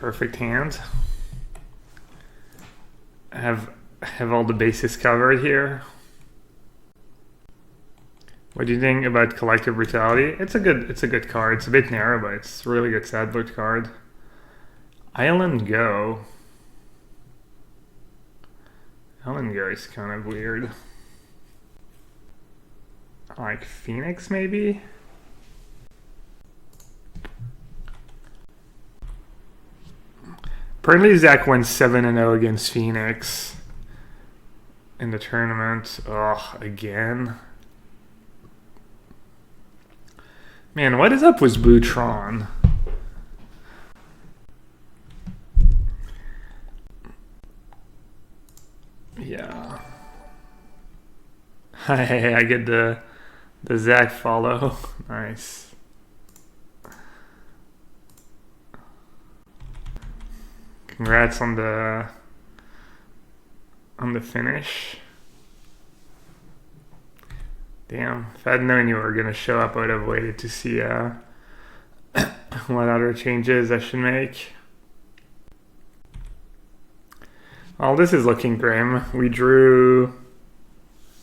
Perfect hand. Have all the bases covered here. What do you think about Collective Brutality? It's a good card. It's a bit narrow, but it's a really good sideboard card. Island Go. Island Go is kind of weird. I like Phoenix, maybe? Apparently Zach went 7-0 against Phoenix in the tournament. Ugh, again. Man, what is up with Bootron? Yeah. Hey, I get the Zach follow. Nice. Congrats on the finish. Damn, if I'd known you were gonna show up, I would have waited to see what other changes I should make. Well, this is looking grim. We drew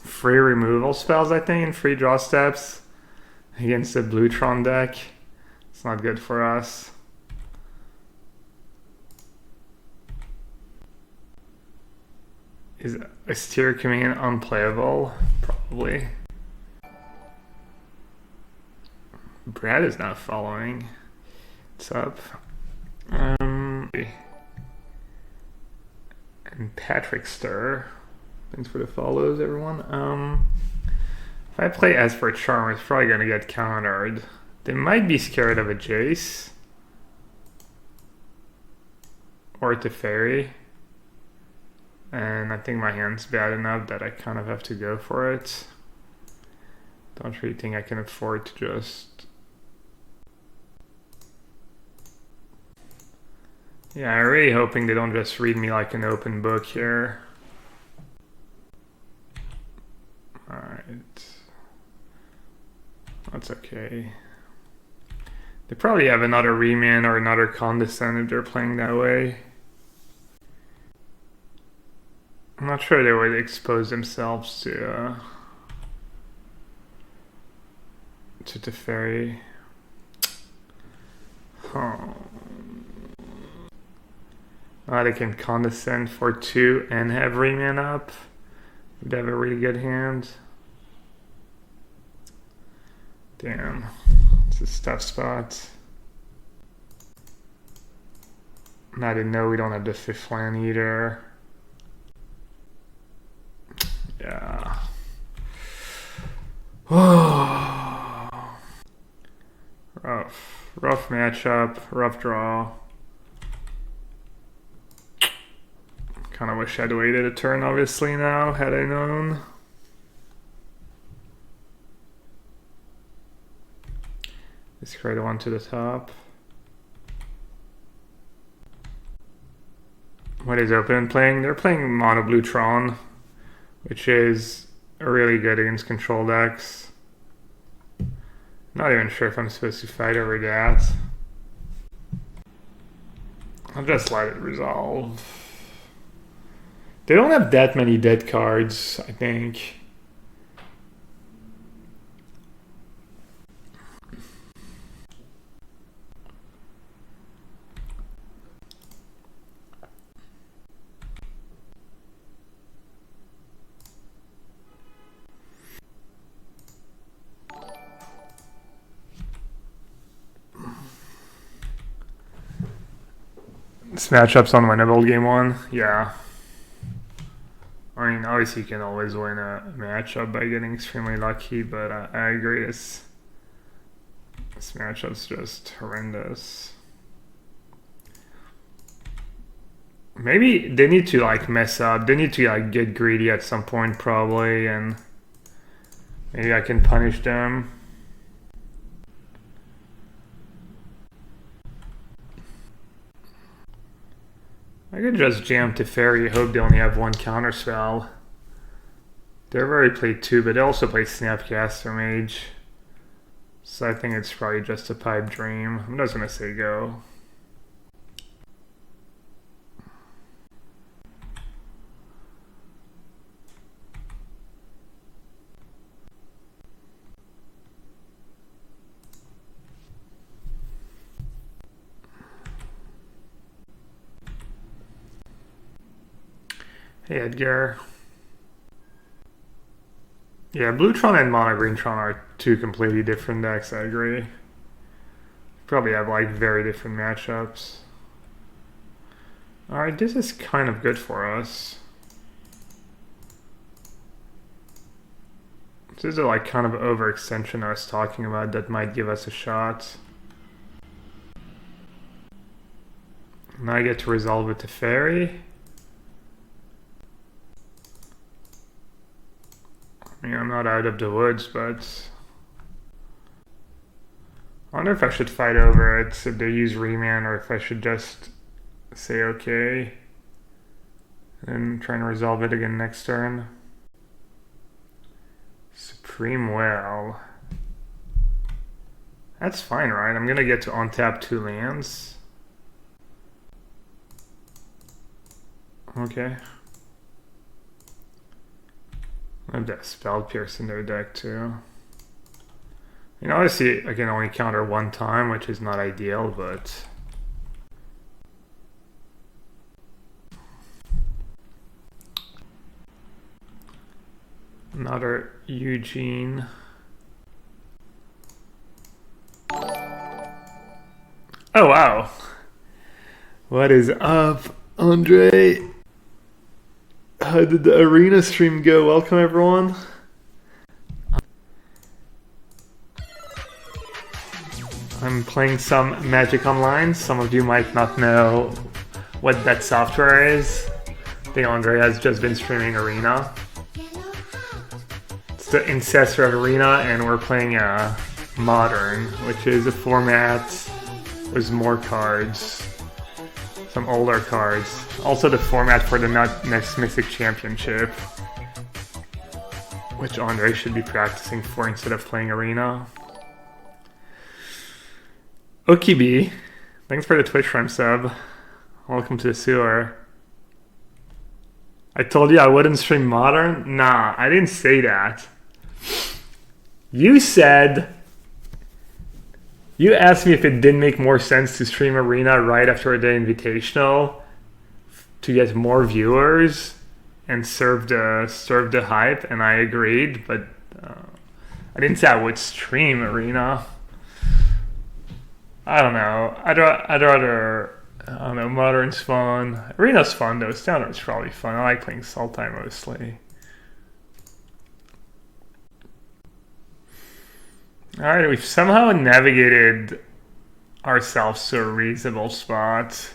free removal spells, I think, and free draw steps against the Bluetron deck. It's not good for us. Is Astir coming in unplayable? Probably. Brad is not following. What's up? And Patrick Stir. Thanks for the follows, everyone. If I play Esper Charm, it's probably gonna get countered. They might be scared of a Jace. Or Teferi. And I think my hand's bad enough that I kind of have to go for it. Don't really think I can afford to just... Yeah, I'm really hoping they don't just read me like an open book here. Alright. That's okay. They probably have another Remand or another Condescend if they're playing that way. I'm not sure they would expose themselves to Teferi. They can Condescend for 2 and have Remand up. They have a really good hand. Damn, it's a tough spot. I didn't know we don't have the 5th land either. Yeah. Rough matchup, rough draw. Kind of wish I'd waited a turn, obviously, now, had I known. Discard one to the top. What is Open playing? They're playing Mono Blue Tron, which is really good against control decks. Not even sure if I'm supposed to fight over that. I'll just let it resolve. They don't have that many dead cards, I think. This matchup's unwinnable game 1, yeah. I mean, obviously you can always win a matchup by getting extremely lucky, but I agree, this matchup's just horrendous. Maybe they need to like mess up, they need to like get greedy at some point probably, and maybe I can punish them. I could just jam Teferi, hope they only have 1 counter spell. They've already played 2, but they also play Snapcaster Mage. So I think it's probably just a pipe dream. I'm just gonna say go. Hey Edgar. Yeah, Bluetron and Mono Greentron are two completely different decks, I agree. Probably have like very different matchups. Alright, this is kind of good for us. This is a like kind of overextension I was talking about that might give us a shot. Now I get to resolve with the fairy. I mean, I'm not out of the woods, but I wonder if I should fight over it if they use Remand, or if I should just say okay and try and resolve it again next turn. Supreme Well. That's fine, right? I'm gonna get to untap 2 lands. Okay. I have that Spell Pierce in their deck too. You know, obviously I can only counter 1 time, which is not ideal, but another Eugene. Oh wow. What is up, Andre? How did the arena stream go? Welcome everyone. I'm playing some Magic Online. Some of you might not know what that software is. I think Andre has just been streaming Arena. It's the ancestor of Arena, and we're playing Modern, which is a format with more cards. Some older cards. Also the format for the next Mythic Championship, which Andre should be practicing for instead of playing Arena. Okibi, thanks for the Twitch Prime sub. Welcome to the sewer. I told you I wouldn't stream Modern? Nah, I didn't say that. You said... You asked me if it didn't make more sense to stream Arena right after the Invitational to get more viewers and serve the hype, and I agreed, but I didn't say I would stream Arena. I don't know. I'd rather, I don't know, Modern's fun. Arena's fun though. Standard's probably fun. I like playing Sultai mostly. Alright, we've somehow navigated ourselves to a reasonable spot.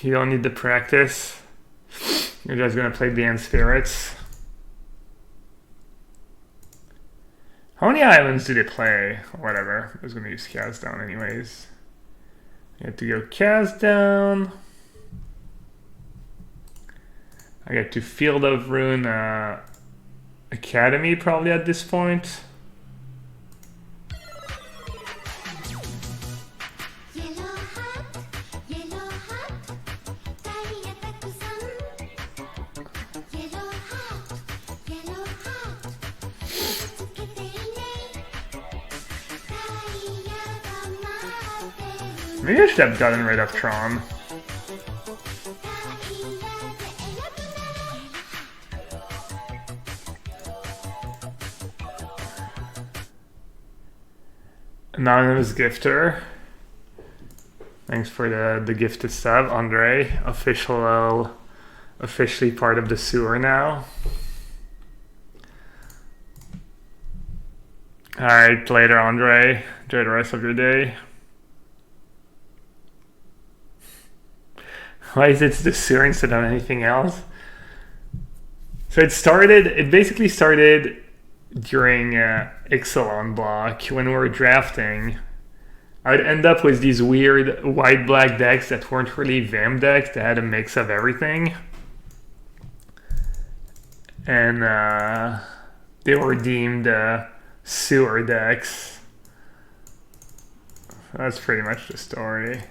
You don't need to practice. You're just gonna play Band Spirits. How many islands do they play? Whatever. I was gonna use Cast Down anyways. I have to go Cast Down. I get to Field of Ruin Academy probably at this point. Maybe I should have gotten rid of Tron. Anonymous Gifter. Thanks for the gifted sub, Andre. Officially part of the sewer now. Alright, later, Andre. Enjoy the rest of your day. Why is it the sewer instead of anything else? So it basically started during Ixalan block when we were drafting. I'd end up with these weird white-black decks that weren't really Vam decks, that had a mix of everything. And they were deemed sewer decks. That's pretty much the story.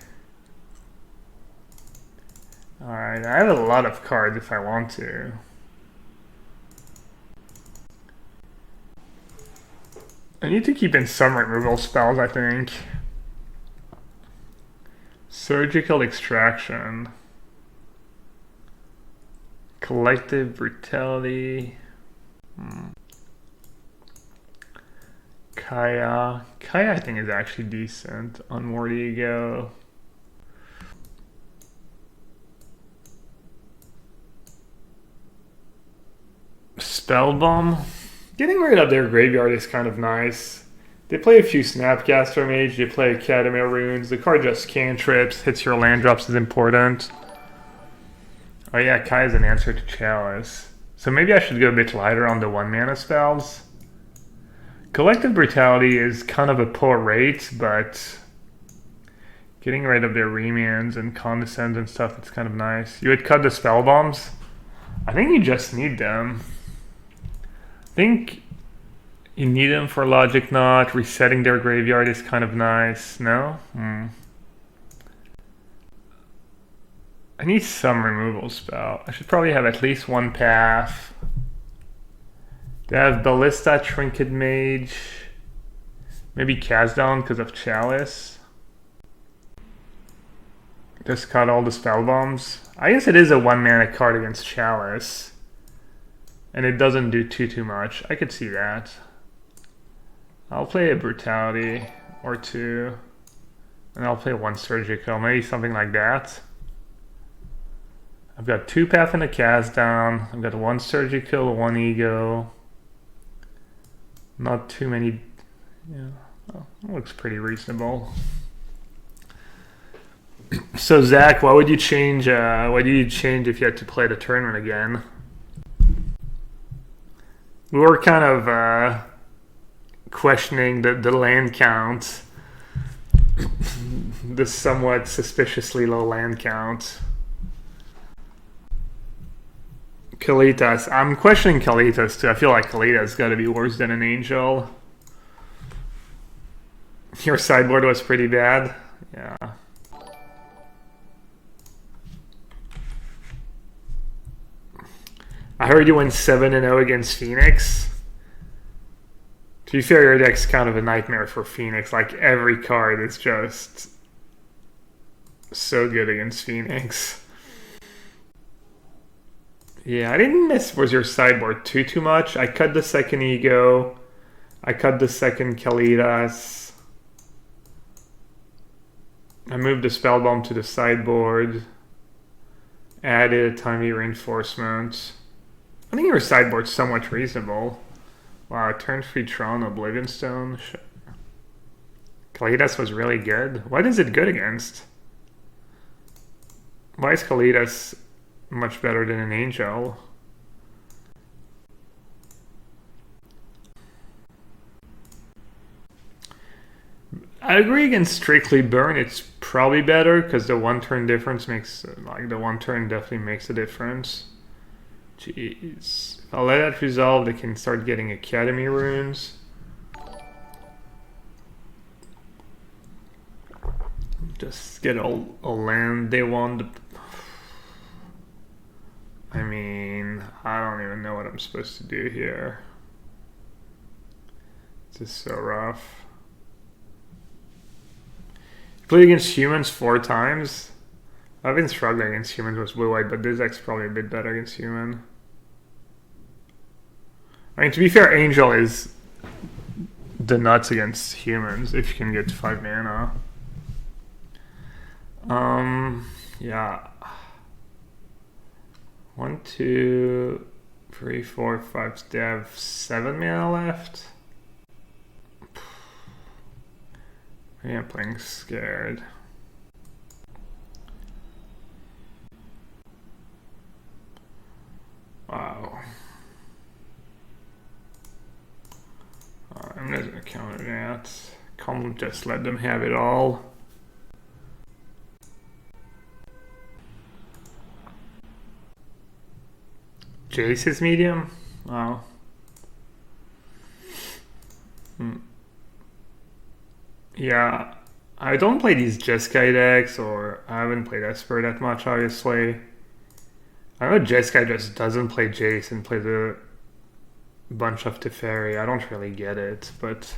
Alright, I have a lot of cards if I want to. I need to keep in some removal spells, I think. Surgical Extraction. Collective Brutality. Kaya. Kaya, I think, is actually decent. Unmoored Ego. Spellbomb. Getting rid of their graveyard is kind of nice. They play a few Snapcaster Mage, they play Academy Runes. The card just cantrips, hits your land drops is important. Oh yeah, Kai is an answer to Chalice. So maybe I should go a bit lighter on the 1-mana spells. Collective Brutality is kind of a poor rate, but getting rid of their remands and condescends and stuff, it's kind of nice. You would cut the spell bombs. I think you just need them. I think you need them for Logic Knot. Resetting their graveyard is kind of nice. No? I need some removal spell. I should probably have at least one path. They have Ballista, Trinket Mage. Maybe Cast Down because of Chalice. Just cut all the spell bombs. I guess it is a 1-mana card against Chalice. And it doesn't do too much. I could see that. I'll play a Brutality or two. And I'll play one Surgical. Maybe something like that. I've got 2 path and a Cast Down. I've got 1 Surgical, 1 Ego. Not too many. Yeah, well, looks pretty reasonable. So Zach, what would you change? What do you change if you had to play the tournament again? We were kind of questioning the land count, the somewhat suspiciously low land count. Kalitas. I'm questioning Kalitas too. I feel like Kalitas got to be worse than an Angel. Your sideboard was pretty bad. Yeah. I heard you went 7-0 against Phoenix. To be fair, your deck's kind of a nightmare for Phoenix. Like, every card is just so good against Phoenix. Yeah, I didn't miss was your sideboard too much. I cut the second Ego. I cut the second Kalitas. I moved the Spellbomb to the sideboard. Added a Timely Reinforcement. I think your sideboard's somewhat reasonable. Wow, turn 3 Tron, Oblivion Stone. Sure. Kalitas was really good. What is it good against? Why is Kalitas much better than an Angel? I agree against Strictly Burn, it's probably better because the 1 turn difference makes, like, the 1 turn definitely makes a difference. Jeez. If I let that resolve, they can start getting Academy Runes. Just get a land they want. I mean, I don't even know what I'm supposed to do here. It's just so rough. Played against humans 4 times. I've been struggling against humans with blue-white, but this deck's probably a bit better against human. I mean, to be fair, Angel is the nuts against humans if you can get 5 mana. Yeah. 1, 2, 3, 4, 5. They have 7 mana left. Yeah, playing scared. Wow. I'm not gonna counter that. Can't just let them have it all. Jace is medium? Wow. Yeah, I don't play these Jeskai decks, or I haven't played Esper that much, obviously. I know Jeskai just doesn't play Jace and plays a bunch of Teferi. I don't really get it, but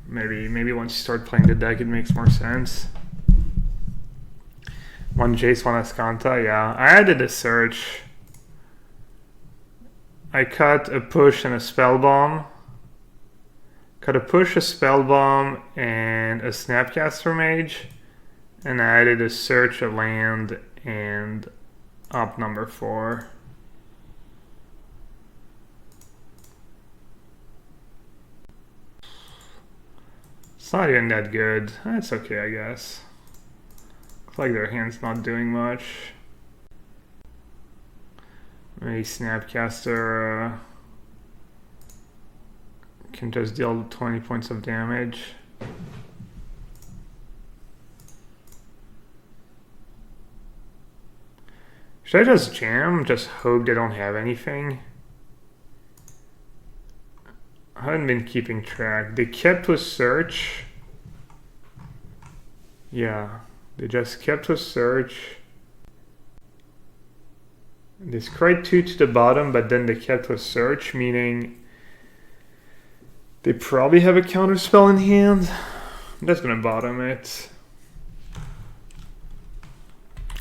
Maybe once you start playing the deck, it makes more sense. One Jace, one Ascanta, yeah. I added a search. I cut a push and a spell bomb. Cut a push, a spell bomb, and a Snapcaster Mage. And I added a search, a land, and op number 4. It's not even that good. That's okay, I guess. Looks like their hand's not doing much. Maybe Snapcaster can just deal 20 points of damage. Should I just jam? Just hope they don't have anything? I haven't been keeping track. They kept with search. Yeah, they just kept with search. They scryed 2 to the bottom, but then they kept with search, meaning they probably have a counterspell in hand. I'm just gonna bottom it.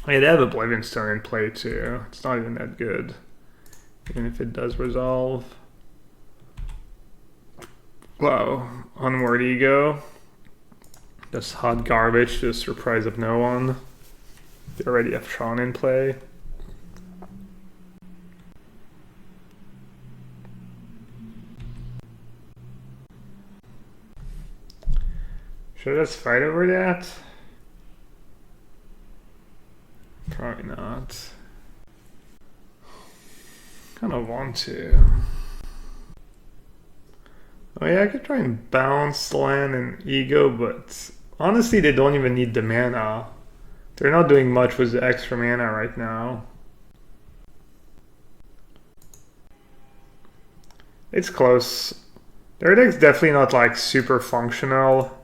Yeah, they have Oblivion Stone in play too. It's not even that good, even if it does resolve. Wow, Onward Ego. That's hot garbage to the surprise of no one. They already have Tron in play. Should I just fight over that? Probably not. Kinda want to. Oh yeah, I could try and bounce land and ego, but honestly they don't even need the mana. They're not doing much with the extra mana right now. It's close. Their deck's definitely not like super functional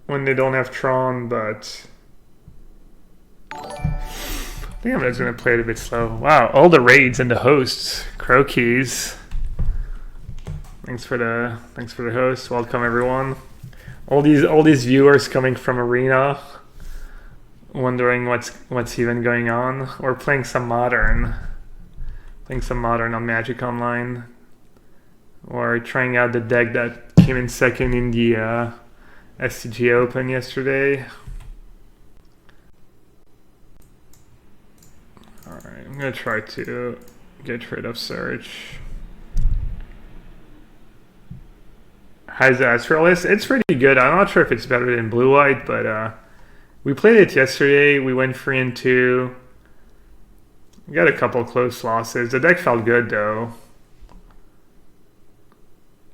when they don't have Tron, but I think I'm just gonna play it a bit slow. Wow, all the raids and the hosts. Croakies. Thanks for the host. Welcome everyone. All these viewers coming from Arena, wondering what's even going on. Or playing some modern. Playing some modern on Magic Online. Or trying out the deck that came in second in the SCG Open yesterday. Alright, I'm gonna try to get rid of search. How's the Astralis? It's pretty good. I'm not sure if it's better than blue-white, but we played it yesterday. We went 3-2. We got a couple close losses. The deck felt good though.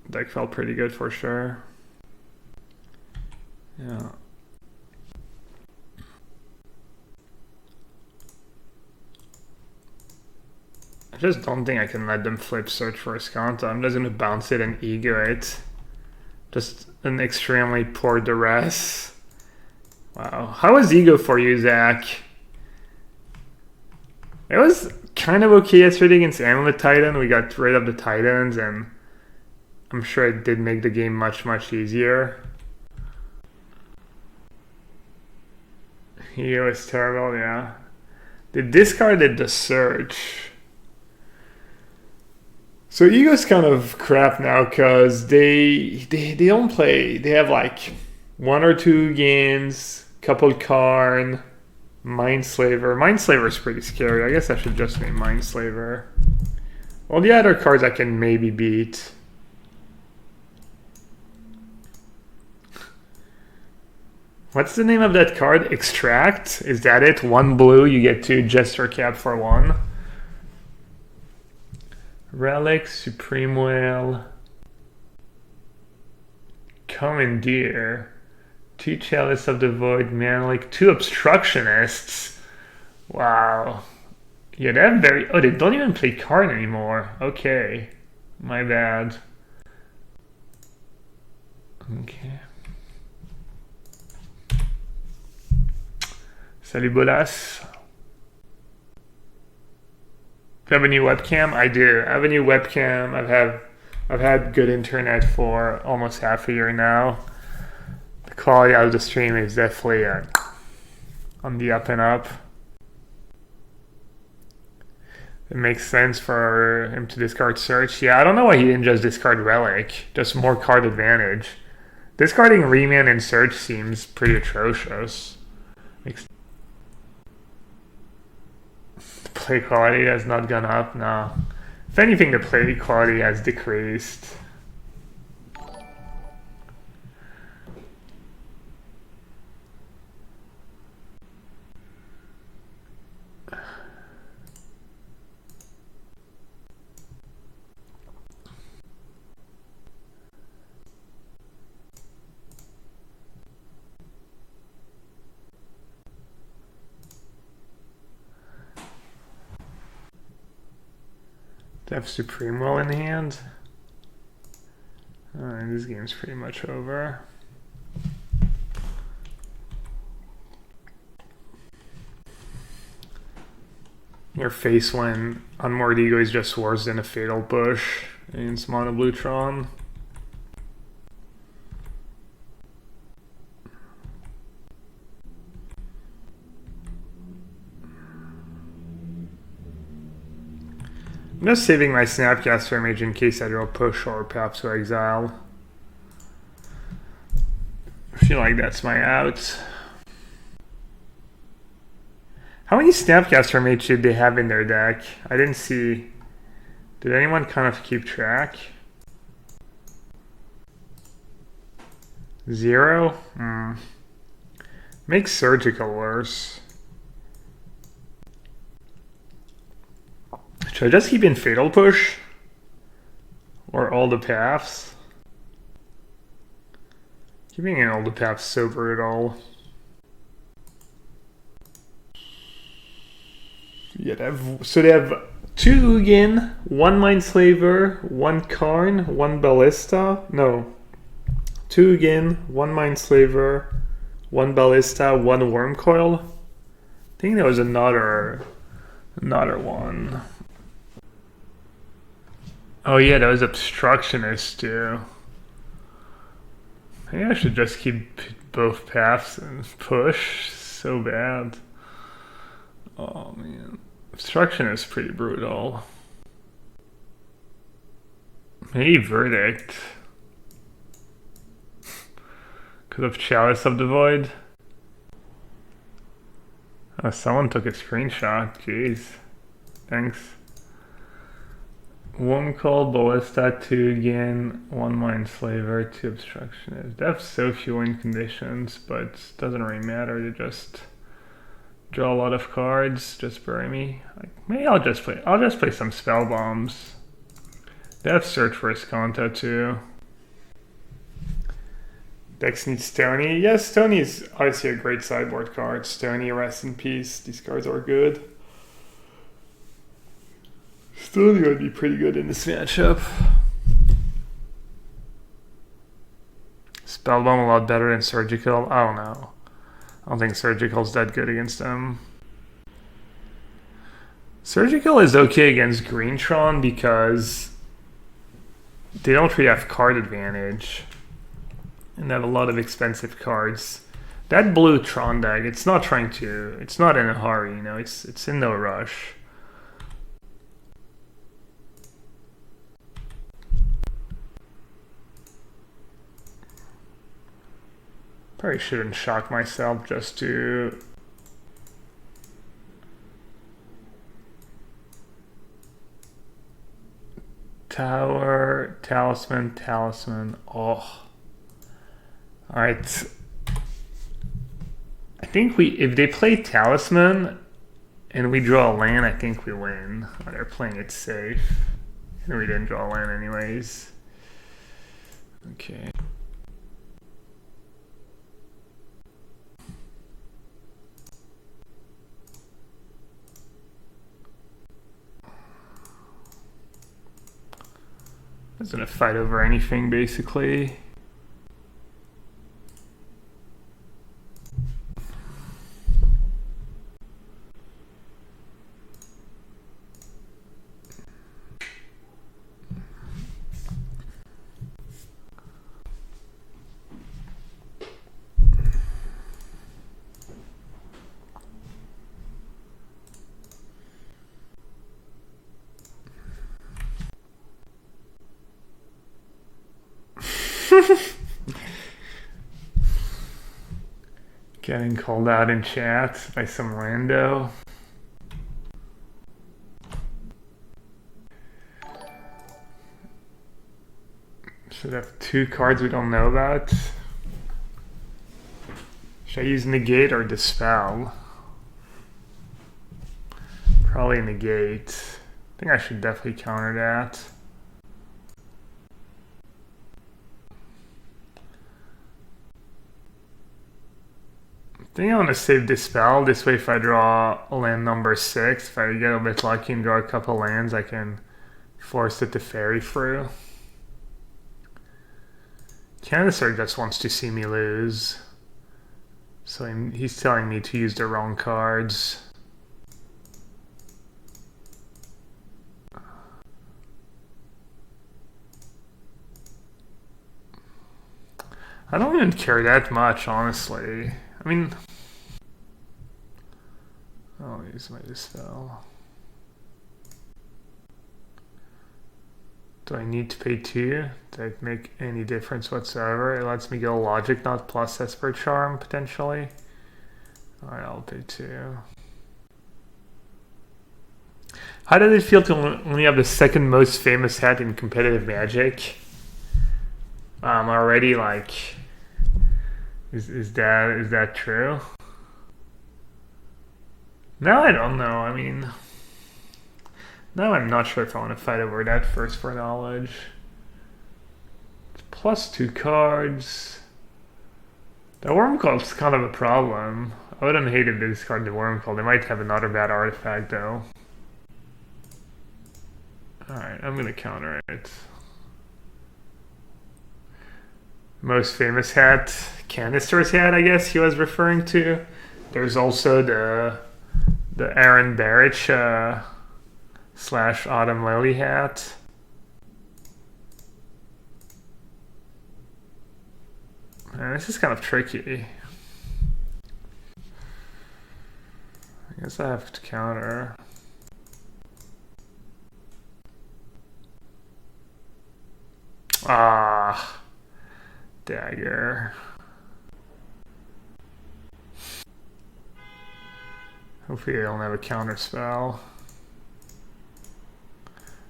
The deck felt pretty good for sure. Yeah. I just don't think I can let them flip search for Ascanta. I'm just gonna bounce it and ego it. Just an extremely poor duress. Wow. How was ego for you, Zach? It was kind of okay yesterday against Amulet Titan. We got rid of the Titans, and I'm sure it did make the game much, much easier. Ego is terrible, yeah. They discarded the search. So Ego's kind of crap now because they don't play. They have like 1 or 2 games, couple Karn, Mindslaver. Mindslaver is pretty scary. I guess I should just name Mindslaver. All the other cards I can maybe beat. What's the name of that card? Extract? Is that it? 1 blue, you get 2 Jester Cap for 1. Relic, Supreme Whale, Commandeer, 2 Chalice of the Void, Manlik, 2 Obstructionists. Wow. Yeah, they're very... Oh, they don't even play card anymore. Okay. My bad. Okay. Salut, Bolas. Do you have a new webcam? I do. I have a new webcam. I've had good internet for almost half a year now. The quality of the stream is definitely on the up and up. It makes sense for him to discard Search. Yeah, I don't know why he didn't just discard Relic. Just more card advantage. Discarding Remand and Search seems pretty atrocious. The play quality has not gone up, no. If anything, the play quality has decreased. To have Supreme Will in hand. Alright, this game's pretty much over. Your face when Unmoored Ego is just worse than a Fatal Push against Mono Bluetron. I'm just saving my Snapcaster Mage in case I draw Push or perhaps to Exile. I feel like that's my out. How many Snapcaster Mage did they have in their deck? I didn't see. Did anyone kind of keep track? 0? Makes Surgical worse. Should I just keep in Fatal Push? Or all the paths? Keeping in all the paths so brutal. Yeah, they have 2 Ugin, 1 Mindslaver, 1 Karn, 1 Ballista. No. 2 Ugin, 1 Mindslaver, 1 Ballista, 1 Wormcoil. I think there was another one. Oh yeah, that was Obstructionist too. Maybe I should just keep both paths and push. So bad. Oh man. Obstruction is pretty brutal. Maybe Verdict. Because of Chalice of the Void. Oh, someone took a screenshot. Jeez. Thanks. 1 Cold Ballista, 2 again, 1 Mindslaver, 2 Obstructionist. They have so few win conditions, but it doesn't really matter. They just draw a lot of cards. Just bury me. Like, maybe I'll just play some Spell Bombs. They have Search for Esconta too. Dex needs Stony. Yes, Stony is obviously a great sideboard card. Stony, rest in peace. These cards are good. Stony would be pretty good in this matchup. Spellbomb a lot better than Surgical. I don't know. I don't think Surgical's that good against them. Surgical is okay against Greentron because they don't really have card advantage. And they have a lot of expensive cards. That blue Tron deck, it's not in a hurry, you know, it's in no rush. Probably shouldn't shock myself just to Tower, Talisman. Oh. Alright. I think if they play Talisman and we draw a land, I think we win. Oh, they're playing it safe. And we didn't draw a land anyways. Okay. I was gonna fight over anything basically. Getting called out in chat by some rando. Should have 2 cards we don't know about. Should I use negate or dispel? Probably negate. I think I should definitely counter that. I think I want to save dispel. This way if I draw land number 6, if I get a bit lucky and draw a couple lands, I can force it to fairy through. Canister just wants to see me lose. So he's telling me to use the wrong cards. I don't even care that much, honestly. I mean, I'll use my dispel. Do I need to pay 2? Does it make any difference whatsoever? It lets me go logic, not plus Esper Charm, potentially. Alright, I'll pay 2. How does it feel to only have the second most famous hat in competitive Magic? Already, like, is that true? No, I don't know. I mean, no, I'm not sure if I want to fight over that first for knowledge. It's plus 2 cards. The Worm Call's kind of a problem. I wouldn't hate if they discard the Worm Call. They might have another bad artifact though. Alright, I'm gonna counter it. Most famous hat, Canister's hat, I guess he was referring to. There's also the Aaron Barrich / Autumn Lily hat. Man, this is kind of tricky. I guess I have to counter. Ah, dagger. Hopefully I don't have a counter spell.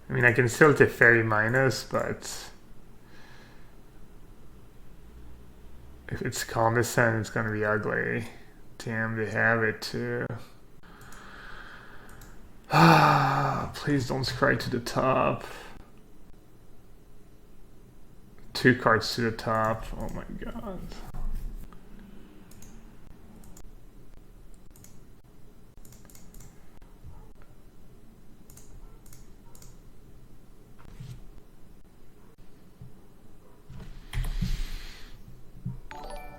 I mean, I can still take Fairy Minus, but if it's Condescend, it's gonna be ugly. Damn, they have it too. Ah, please don't scry to the top. 2 cards to the top. Oh my god.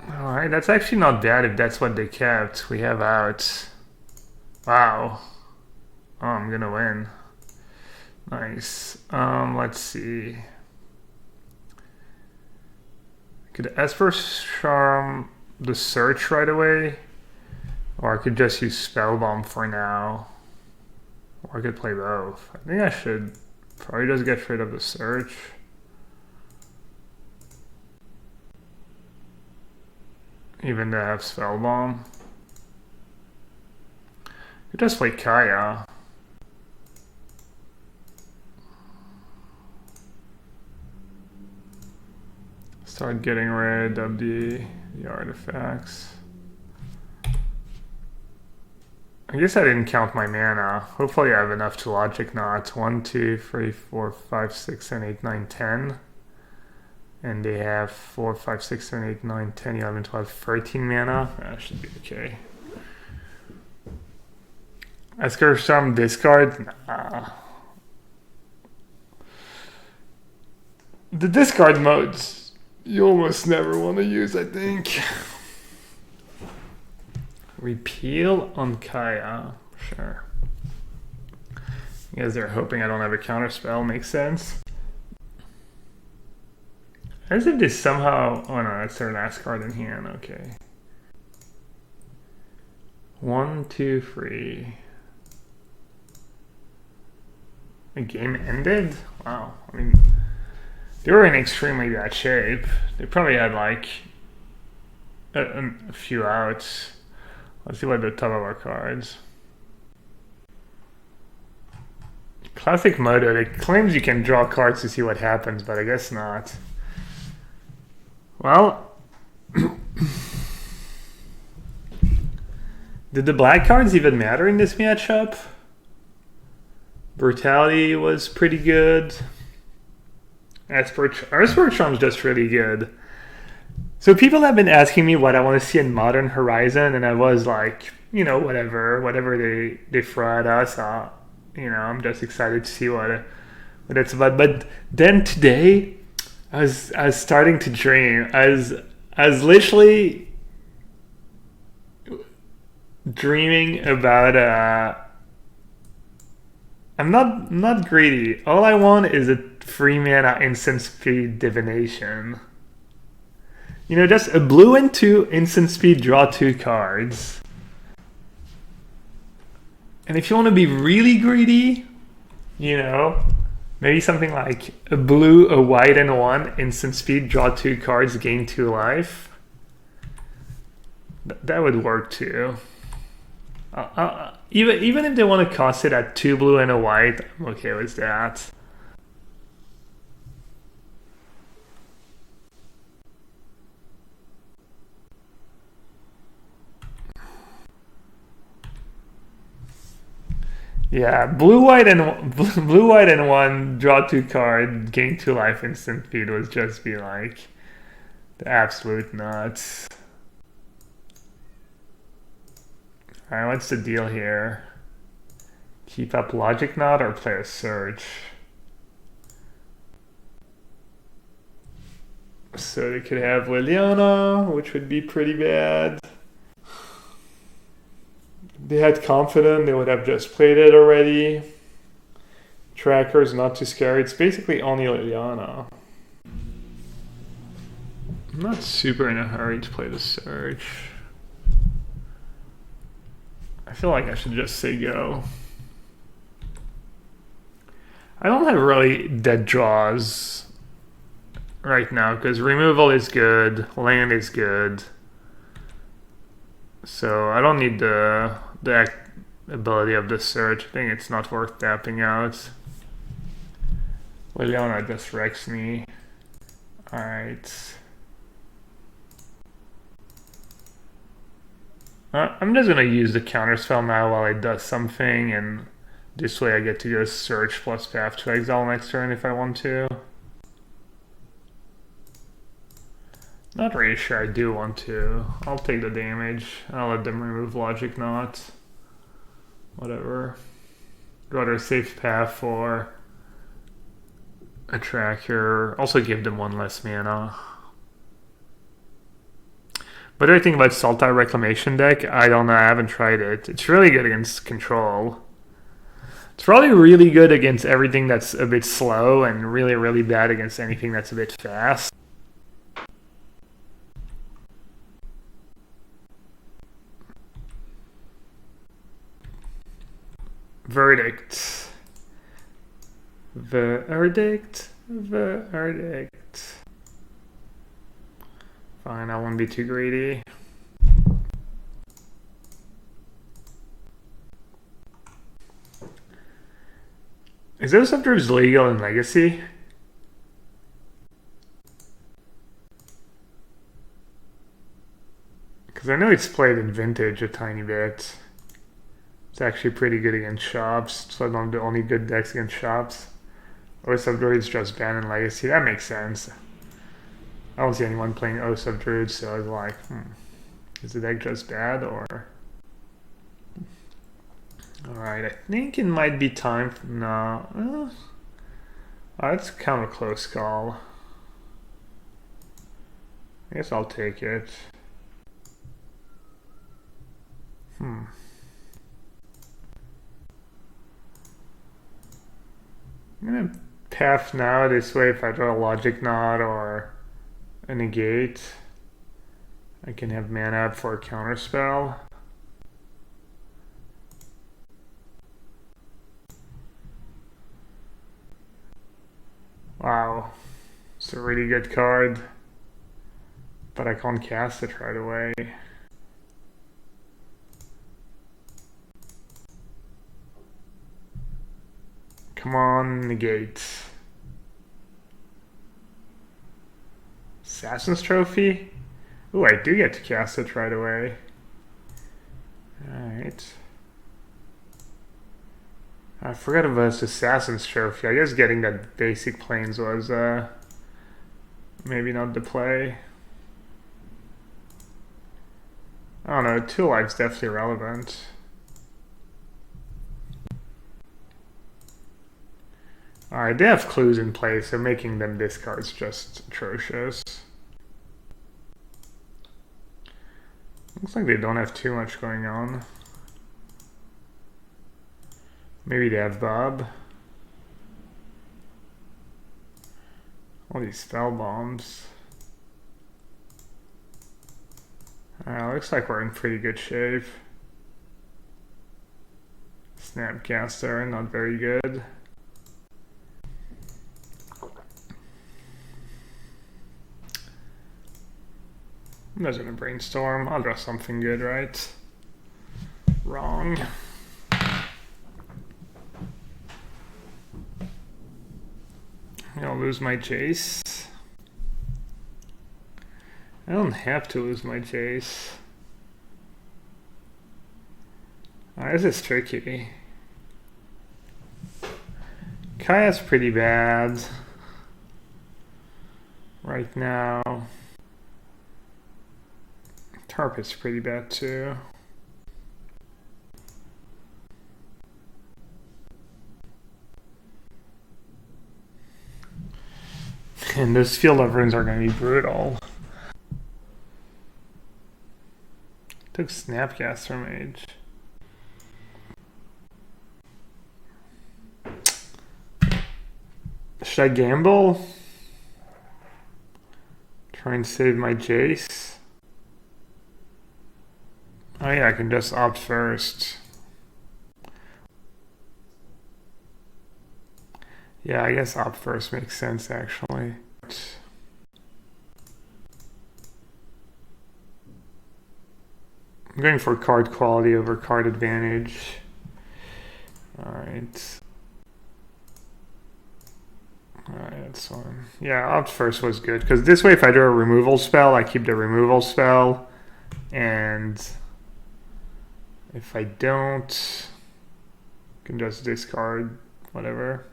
Alright, that's actually not bad if that's what they kept. We have out. Wow. Oh, I'm gonna win. Nice. Let's see. Could Esper Charm the search right away? Or I could just use Spellbomb for now. Or I could play both. I think I should probably just get rid of the search. Even to have Spellbomb. Could just play Kaya. Start getting rid of the artifacts. I guess I didn't count my mana. Hopefully I have enough to logic knots. 1, 2, 3, 4, 5, 6, 7, 8, 9, 10. And they have 4, 5, 6, 7, 8, 9, 10, 11, 12, 13 mana. That should be okay. Esper Charm discard? Nah. The discard modes you almost never want to use, I think. Repeal on Kaya. Sure. I guess they're hoping I don't have a counter spell. Makes sense. As if this somehow... Oh no, that's their last card in hand. Okay. 1, 2, 3. The game ended? Wow. I mean... They were in extremely bad shape. They probably had like a few outs. Let's see what the top of our cards. Classic Moto, it claims you can draw cards to see what happens, but I guess not. Well, did the black cards even matter in this matchup? Brutality was pretty good. Earthspark Charm's just really good. So people have been asking me what I want to see in Modern Horizon, and I was like, you know, whatever they throw at us, you know, I'm just excited to see what it's about. But then today, I was starting to dream. I was literally dreaming about. I'm not greedy. All I want is a 3-mana instant speed divination. You know, just a blue and 2 instant speed, draw 2 cards. And if you want to be really greedy, you know, maybe something like a blue, a white, and a 1 instant speed, draw 2 cards, gain 2 life. That would work too. Even if they want to cost it at 2 blue and a white, I'm okay with that. Yeah, blue, white, and 1, draw 2 card, gain 2 life, instant speed would just be like the absolute nuts. Alright, what's the deal here? Keep up Logic Knot or play a Surge? So they could have Liliana, which would be pretty bad. They had Confident, they would have just played it already. Tracker's not too scary. It's basically only Liliana. I'm not super in a hurry to play the Surge. I feel like I should just say go. I don't have really dead draws right now because removal is good, land is good. So I don't need the ability of the Surge. I think it's not worth tapping out. Liliana just wrecks me. Alright. I'm just gonna use the counterspell now while it does something, and this way I get to go Search plus Path to Exile next turn if I want to. Not really sure I do want to. I'll take the damage. I'll let them remove Logic Knot. Whatever. Rather safe path for a tracker. Also give them 1 less mana. What do I think about Sultai Reclamation deck? I don't know, I haven't tried it. It's really good against control. It's probably really good against everything that's a bit slow and really, really bad against anything that's a bit fast. Verdict. Verdict. Fine, I won't be too greedy. Is those subdruids legal in Legacy? Because I know it's played in Vintage a tiny bit. It's actually pretty good against shops. It's one of the only good decks against shops. Or subdruids just banned in Legacy. That makes sense. I don't see anyone playing O Subdruid, so I was like, is the deck just bad or? Alright, I think it might be time for, no. That's kind of a close call. I guess I'll take it. I'm gonna path now this way if I draw a Logic Knot or a negate. I can have mana up for a counterspell. Wow. It's a really good card, but I can't cast it right away. Come on, negate. Assassin's Trophy? Ooh, I do get to cast it right away. Alright. I forgot about this Assassin's Trophy. I guess getting that basic planes was maybe not the play. I don't know, 2 life's definitely relevant. Alright, they have clues in place, so making them discard's just atrocious. Looks like they don't have too much going on. Maybe they have Bob. All these spell bombs. Looks like we're in pretty good shape. Snapcaster, not very good. I'm just gonna brainstorm. I'll draw something good, right? Wrong. I'll lose my chase. I don't have to lose my chase. This is tricky. Kaya's pretty bad right now. Tarp is pretty bad too. And those field of runes are going to be brutal. Took Snapcaster Mage. Should I gamble? Try and save my Jace? Oh yeah, I can just opt first. Yeah, I guess opt first makes sense actually. I'm going for card quality over card advantage. Alright. Alright, that's fine. Yeah, opt first was good, because this way if I do a removal spell, I keep the removal spell, and if I don't, I can just discard whatever.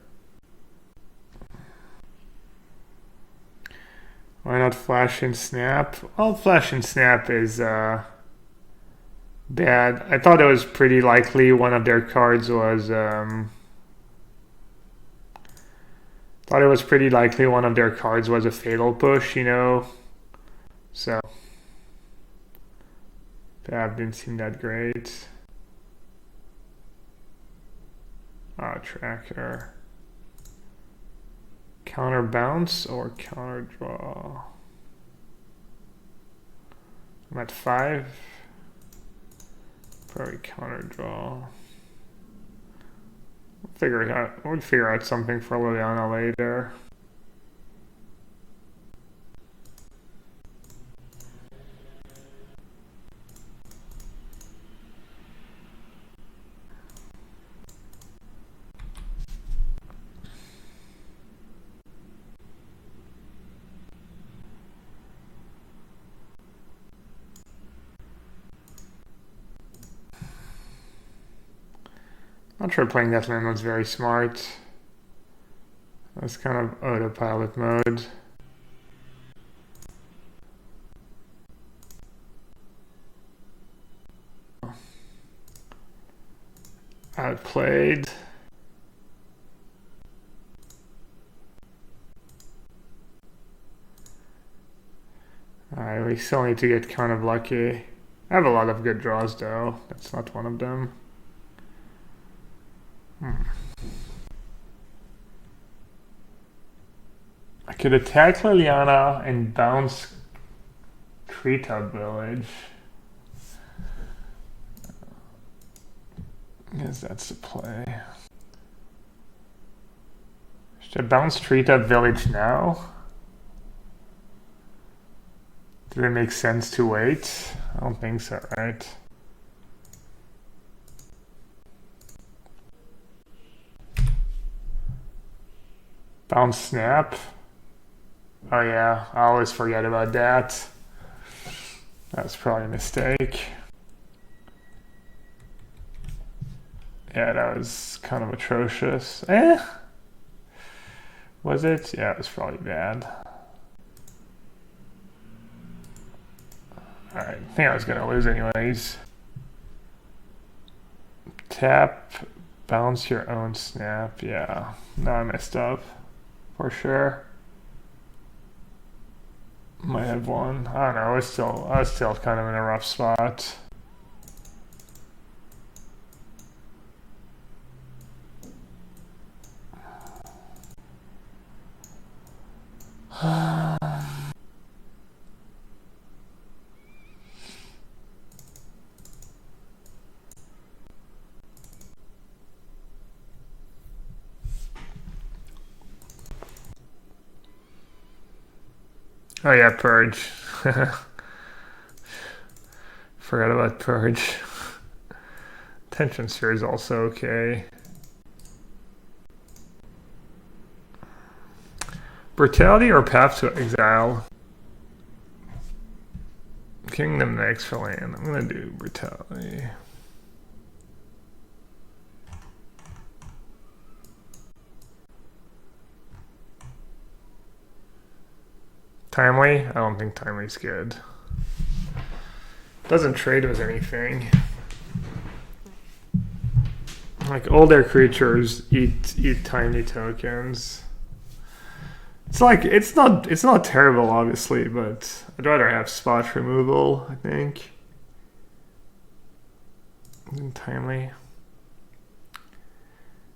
Why not Flash and Snap? Well, Flash and Snap is bad. I thought it was pretty likely one of their cards was thought it was pretty likely one of their cards was a Fatal Push, you know. So that didn't seem that great. Tracker. Counter bounce or counter draw? I'm at 5. Probably counter draw. We'll figure out something for Liliana later. Not sure playing that land was very smart. That's kind of autopilot mode. Outplayed. Alright, we still need to get kind of lucky. I have a lot of good draws though. That's not one of them. I could attack Liliana and bounce Treetop Village. I guess that's the play. Should I bounce Treetop Village now? Did it make sense to wait? I don't think so, right? Bounce snap. Oh yeah, I always forget about that. That's probably a mistake. Yeah, that was kind of atrocious. Was it? Yeah, it was probably bad. Alright, I think I was gonna lose anyways. Tap, bounce your own snap. Yeah, no, I messed up. For sure. Might have won. I don't know, I was still kind of in a rough spot. Oh yeah, Purge. Forgot about Purge. Tension Sphere is also okay. Brutality or Path to Exile? Kingdom next for land. I'm gonna do Brutality. Timely? I don't think Timely's good. Doesn't trade with anything. Like older creatures eat tiny tokens. It's like it's not terrible obviously, but I'd rather have spot removal, I think. Timely.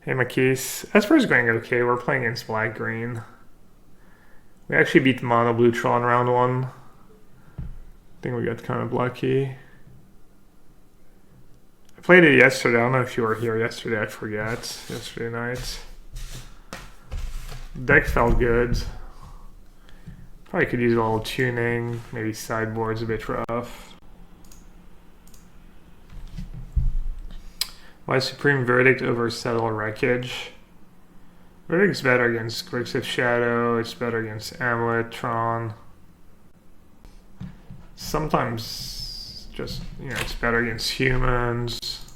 Hey Makis. Esper's going okay. We're playing against black green. We actually beat Mono Blue Tron round 1. I think we got kind of lucky. I played it yesterday. I don't know if you were here yesterday. I forget. Yesterday night. Deck felt good. Probably could use a little tuning. Maybe sideboard's a bit rough. Why Supreme Verdict over Settle Wreckage? Verdict's better against Grix of Shadow, it's better against Amulet, Tron. Sometimes just, it's better against humans.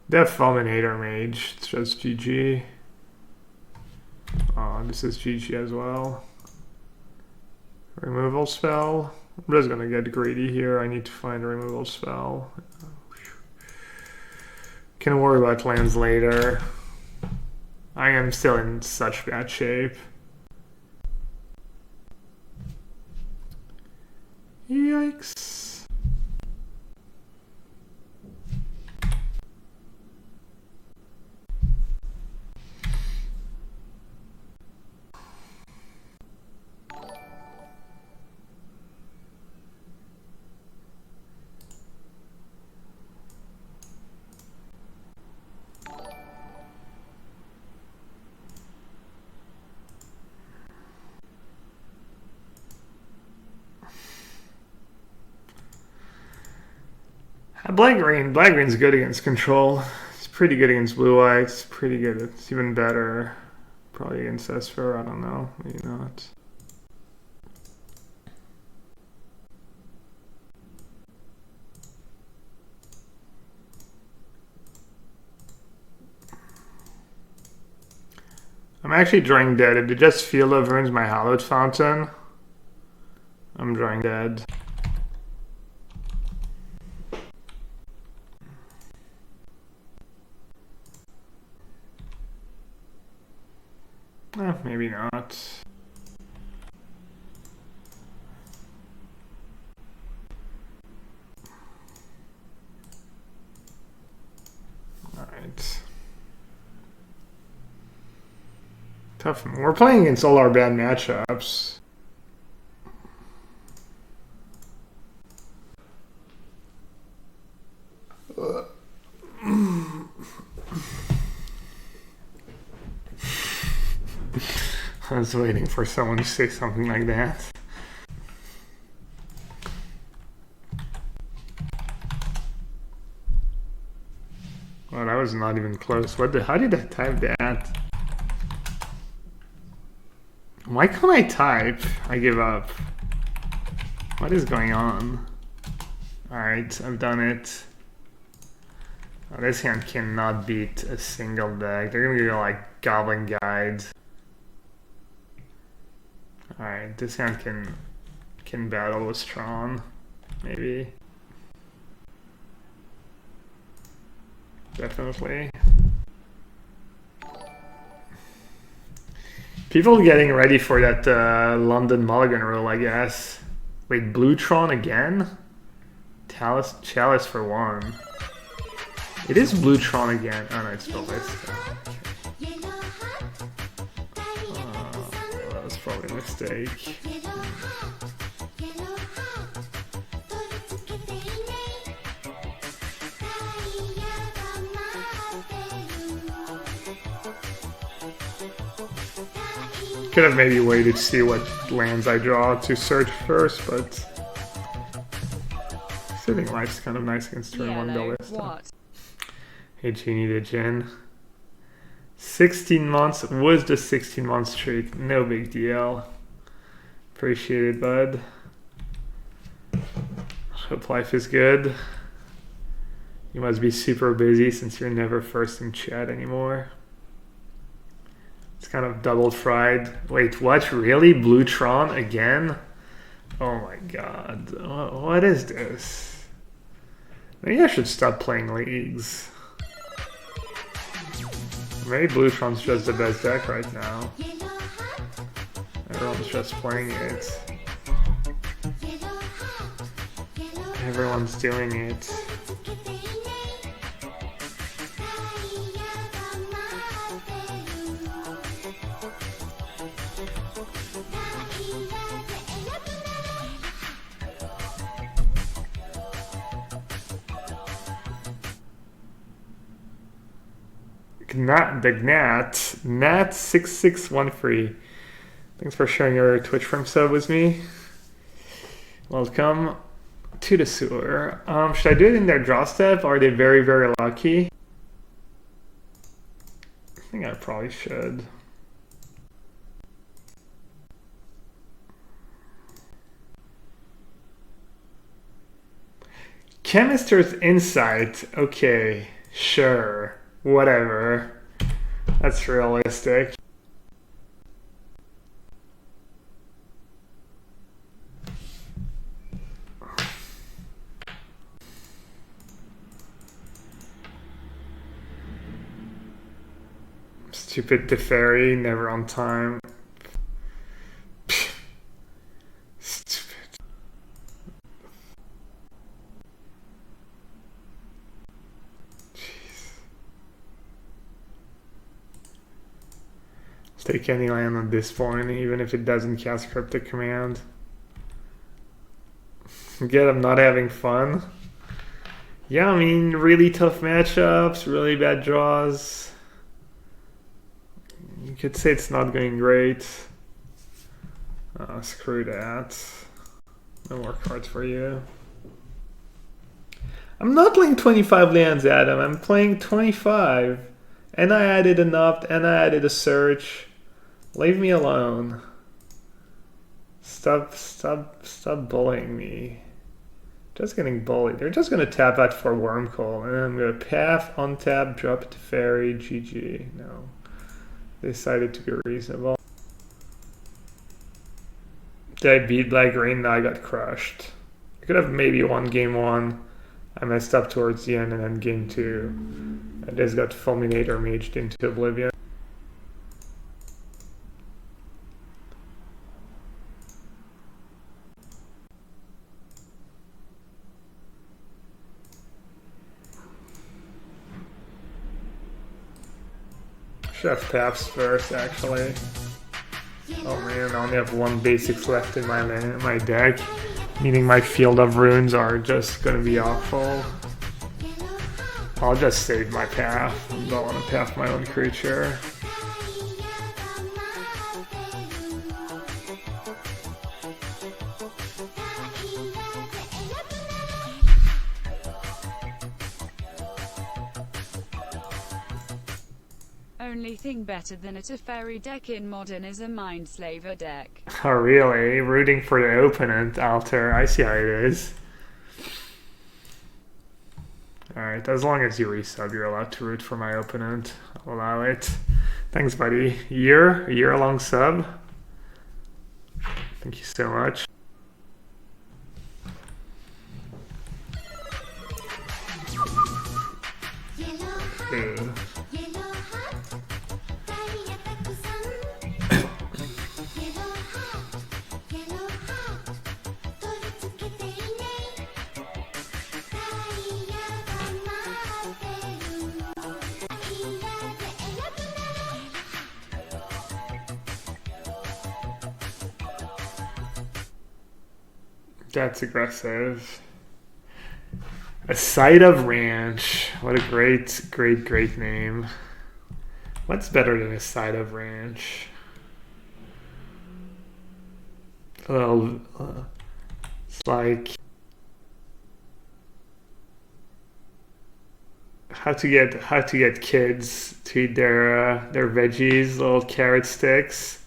Death Fulminator Mage, it's just GG. Oh, this is GG as well. Removal spell. I'm just gonna get greedy here, I need to find a removal spell. Can worry about lands later. I am still in such bad shape. Yikes. Black green's good against control. It's pretty good against blue white. It's pretty good. It's even better probably against Esper. I don't know. Maybe not. I'm actually drawing dead. If it just Field of Ruins my Hallowed Fountain, I'm drawing dead. Maybe not. Alright. Tough. We're playing against all our bad matchups. I was waiting for someone to say something like that. Well, that was not even close. How did I type that? Why can't I type? I give up. What is going on? Alright, I've done it. Oh, this hand cannot beat a single deck. They're gonna go like Goblin Guide. Alright, this hand can battle with Tron. Maybe. Definitely. People getting ready for that London Mulligan rule, I guess. Wait, Blue Tron again? Chalice for 1. It is Blue Tron again. Oh no, it's Ballista. Okay. That was probably a mistake. Could have maybe waited to see what lands I draw to search first, but Sitting Life's kind of nice against turn 1 Ballista. Hey Genie the Gin. 16 months was the 16-month streak. No big deal. Appreciate it, bud. Hope life is good. You must be super busy since you're never first in chat anymore. It's kind of double fried. Wait, what? Really? Blue Tron again? Oh my god. What is this? Maybe I should stop playing leagues. Maybe Blue Tron's just the best deck right now. Everyone's just playing it. Everyone's doing it. Nat6613. Thanks for sharing your Twitch Prime sub with me. Welcome to the sewer. Should I do it in their draw step? Are they very, very lucky? I think I probably should. Chemister's Insight. Okay, sure. Whatever. That's realistic. Stupid Teferi, never on time. Stupid. Take any land at this point, even if it doesn't cast Cryptic Command. Get I'm not having fun. Yeah, I mean, really tough matchups, really bad draws. You could say it's not going great. Screw that. No more cards for you. I'm not playing 25 lands, Adam. I'm playing 25. And I added an opt, and I added a search. Leave me alone. Stop bullying me. Just getting bullied. They're just gonna tap out for Wormcoil, and then I'm gonna path, untap, drop it to Fairy, GG. No. They decided to be reasonable. Did I beat Black Green? No, I got crushed. I could have maybe won game 1. I messed up towards the end, and then game 2. I just got Fulminator maged into Oblivion. Should have taps first, actually. Oh man, I only have 1 basics left in my deck, meaning my Field of Runes are just gonna be awful. I'll just save my path. I don't want to path my own creature. only thing better than a Teferi deck in Modern is a Mindslaver deck. Oh, really? Rooting for the opponent, Alter. I see how it is. Alright, as long as you resub, you're allowed to root for my opponent. I'll allow it. Thanks, buddy. A year-long sub. Thank you so much. Ew. That's aggressive. A Site of Ranch. What a great name. What's better than a Site of Ranch? Well, it's like how to get kids to eat their veggies, little carrot sticks.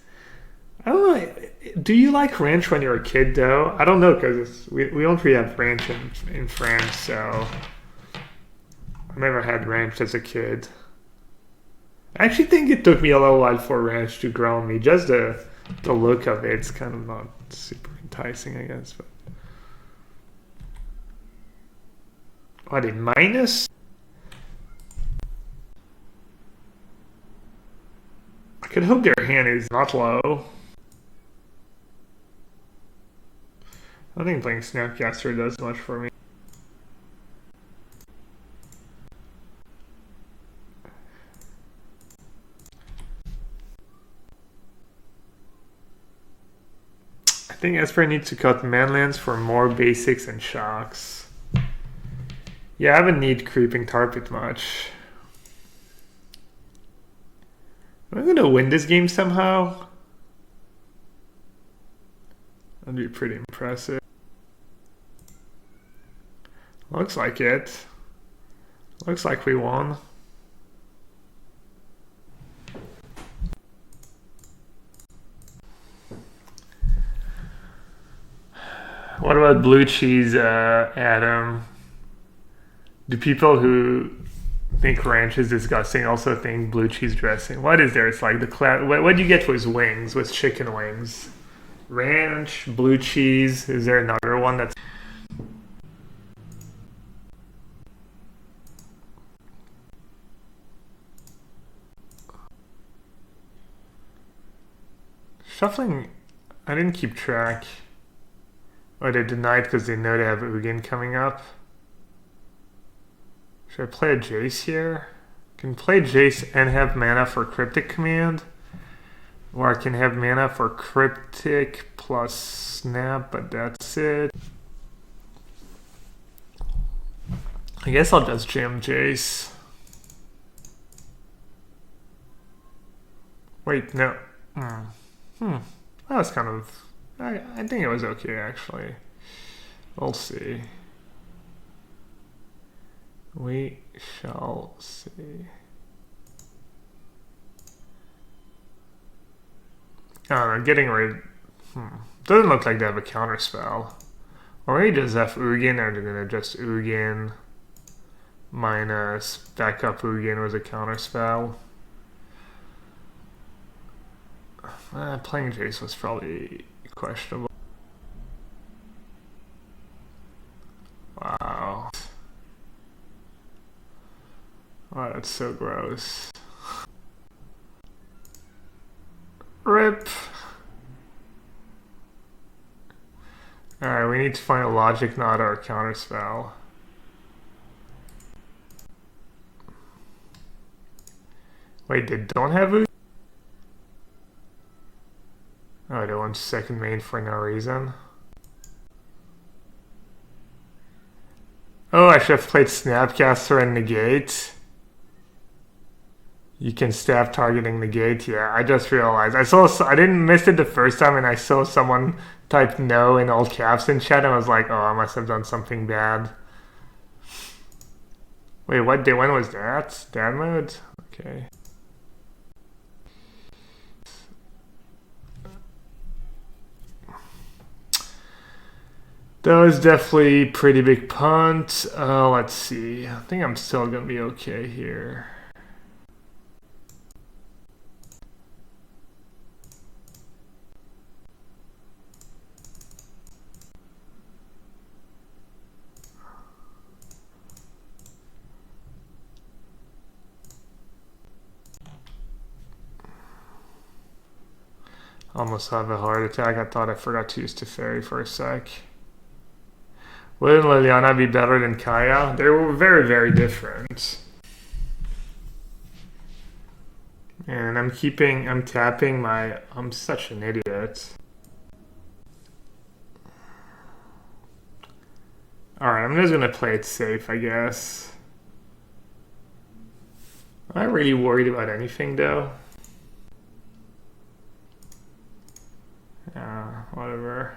I don't know. Do you like ranch when you're a kid, though? I don't know, because we don't really have ranch in France, so I never had ranch as a kid. I actually think it took me a little while for ranch to grow on me. Just the look of it's kind of not super enticing, I guess. But what, in minus? I could hope their hand is not low. I don't think playing Snapcaster does much for me. I think Esper needs to cut manlands for more basics and shocks. Yeah, I haven't need Creeping Tarpit much. Am I gonna win this game somehow? That'd be pretty impressive. Looks like it. Looks like we won. What about blue cheese, Adam? Do people who think ranch is disgusting also think blue cheese dressing? What is there? It's like the what do you get with wings, with chicken wings? Ranch, blue cheese. Is there another one that's... Shuffling, I didn't keep track. Oh, they denied because they know they have Ugin coming up. Should I play a Jace here? I can play Jace and have mana for Cryptic Command. Or I can have mana for Cryptic plus Snap, but that's it. I guess I'll just jam Jace. Wait, no. That was kind of... I think it was okay, actually. We'll see. We shall see. I don't know, getting rid... Doesn't look like they have a counter spell. Or maybe just have Ugin, or they're gonna just Ugin minus backup Ugin was a counter spell. Playing Jace was probably questionable. Wow. Wow, that's so gross. RIP. Alright, we need to find a logic knot or a counter spell. Wait, they don't have Ugin? Oh, they want second main for no reason. Oh, I should have played Snapcaster and Negate. You can stab targeting Negate. Yeah, I just realized. I didn't miss it the first time, and I saw someone type no in all caps in chat, and I was like, oh, I must have done something bad. Wait, what day? When was that? Dad mode? Okay. That was definitely pretty big punt. Let's see. I think I'm still gonna be okay here. Almost have a heart attack. I thought I forgot to use Teferi for a sec. Wouldn't Liliana be better than Kaya? They were very, very different. And I'm tapping my, I'm such an idiot. Alright, I'm just gonna play it safe, I guess. Am I really worried about anything though? Whatever.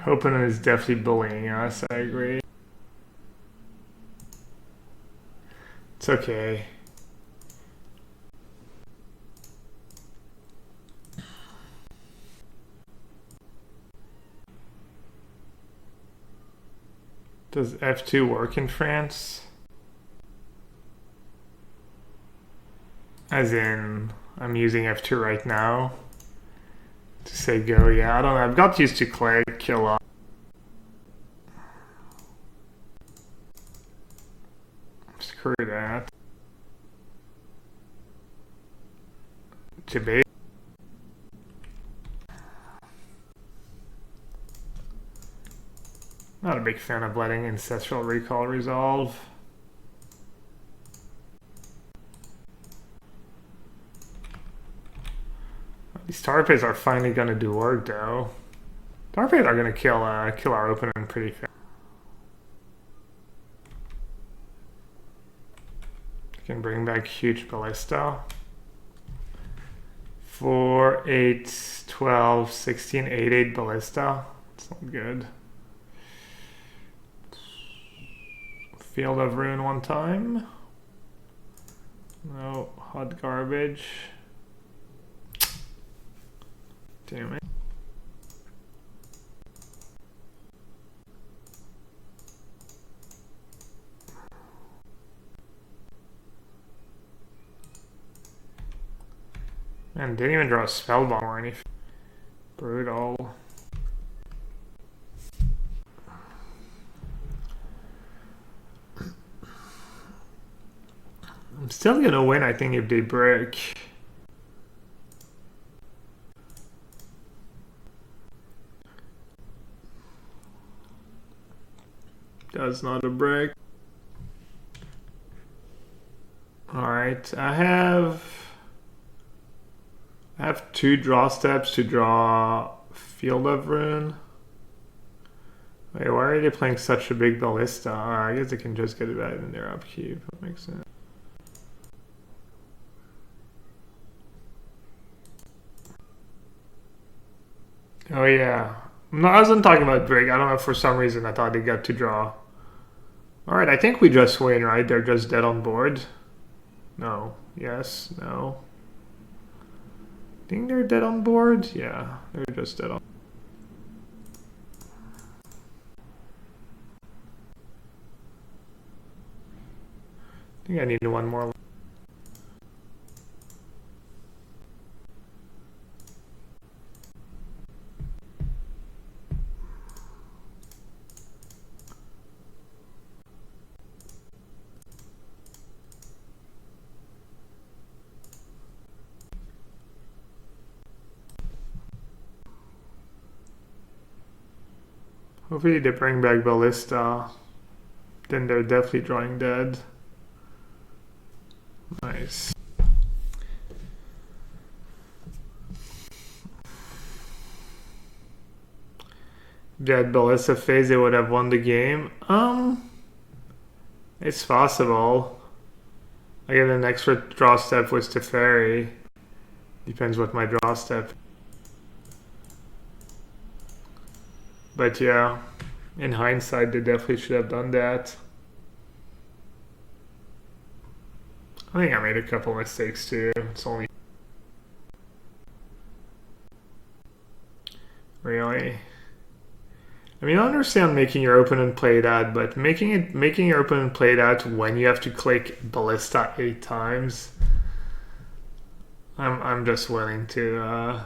Opponent is definitely bullying us, I agree. It's okay. Does F2 work in France? As in, I'm using F2 right now to say go. Yeah, I don't know. I've got used to click, kill off. Screw that. Debate. Not a big fan of letting Ancestral Recall resolve. These Tarpays are finally gonna do work though. Tarpays are gonna kill our opponent pretty fast. Can bring back huge ballista. 4, 8, 12, 16, 8, 8 ballista. It's not good. Field of Ruin one time. No, hot garbage. Damn it. Man, didn't even draw a spellbomb or anything. Brutal. I'm still gonna win, I think, if they break. That's not a break. Alright, I have 2 draw steps to draw Field of Ruin. Wait, why are they playing such a big ballista? I guess they can just get it out in their upkeep. That makes sense. Oh yeah. No, I wasn't talking about break. I don't know, for some reason I thought they got to draw. Alright, I think we just win, right? They're just dead on board. No. Yes. No. I think they're dead on board. Yeah, they're just dead on. I think I need one more. Hopefully they bring back ballista. Then they're definitely drawing dead. Nice. Dead ballista phase, they would have won the game. It's possible. Again, the next draw step was Teferi. Depends what my draw step. But yeah, in hindsight, they definitely should have done that. I think I made a couple mistakes too. It's only Really? I mean, I understand making your opponent play that, but making your opponent play that when you have to click Ballista 8 times, I'm just willing to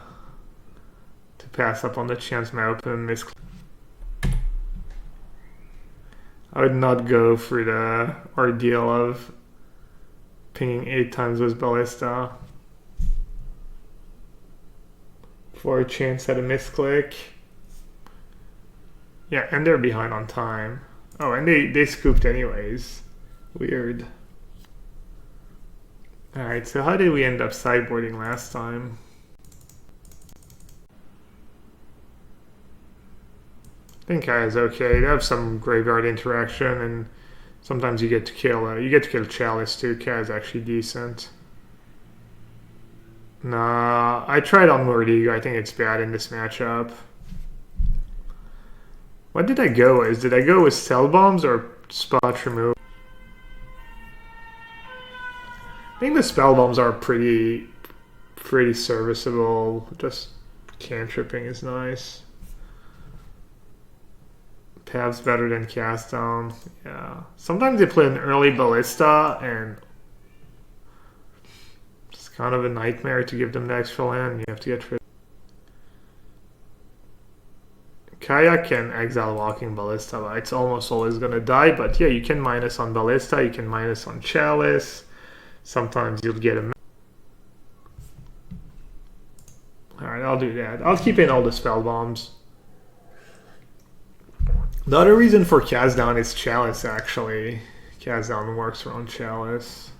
pass up on the chance my opponent misclicks. I would not go through the ordeal of pinging 8 times with Ballista for a chance at a misclick. Yeah, and they're behind on time. Oh, and they scooped anyways. Weird. Alright, so how did we end up sideboarding last time? I think Kaya is okay. They have some graveyard interaction, and sometimes you get to kill Chalice too. Kaya is actually decent. Nah, I tried on Mordiga. I think it's bad in this matchup. What did I go with? Did I go with Cell Bombs or Spot Removal? I think the Spell Bombs are pretty serviceable. Just cantripping is nice. Pav's better than Cast Down. Yeah. Sometimes they play an early Ballista, and it's kind of a nightmare to give them the extra land. You have to get rid. Kaya can exile Walking Ballista, but it's almost always gonna die. But yeah, you can minus on Ballista, you can minus on Chalice. Sometimes you'll get a. Alright, I'll do that. I'll keep in all the Spell Bombs. The other reason for Cast Down is Chalice, actually. Cast Down works around Chalice.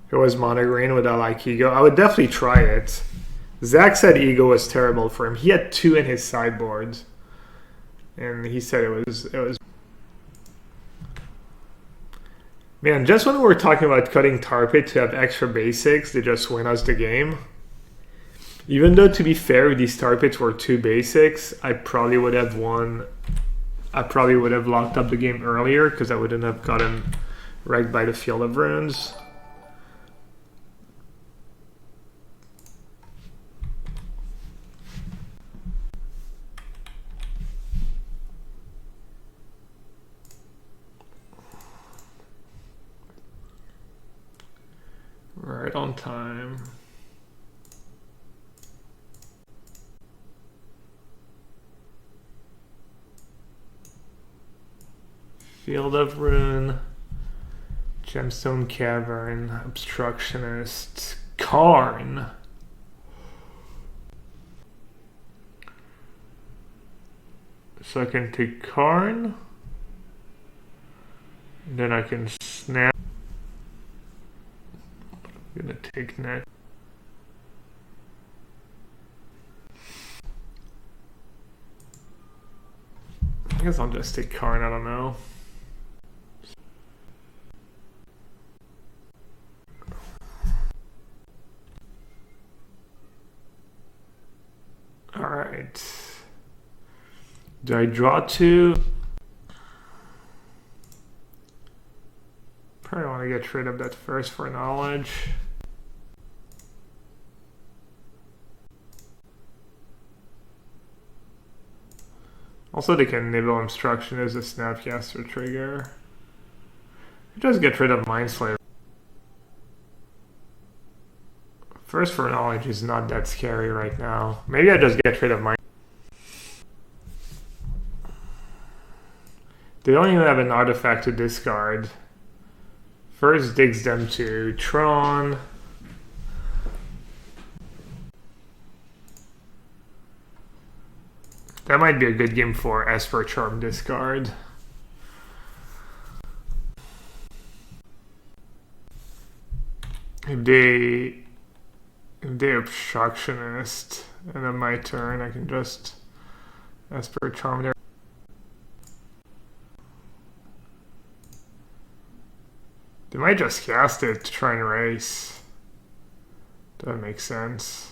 If it was Mono Green, would I like Ego? I would definitely try it. Zach said Ego was terrible for him. He had 2 in his sideboard. And he said it was... Man, just when we were talking about cutting Tar Pit to have extra basics, they just win us the game. Even though, to be fair, if these Tar Pits were 2 basics, I probably would have won. I probably would have locked up the game earlier because I wouldn't have gotten wrecked by the Field of Runes. Right on time. Field of Rune, Gemstone Cavern, Obstructionist, Karn. So I can take Karn, then I can snap. I'm gonna take next. I guess I'll just take Karn, I don't know. Alright. Do I draw 2? Probably want to get rid of that first for knowledge. Also, they can nibble Obstruction as a Snapcaster trigger. Just get rid of Mindslaver. First for knowledge is not that scary right now. Maybe I just get rid of Mind. They don't even have an artifact to discard. First digs them to Tron. That might be a good game for Esper Charm discard. If they Obstructionist and then my turn, I can just Esper Charm there. They might just cast it to try and race. That makes sense.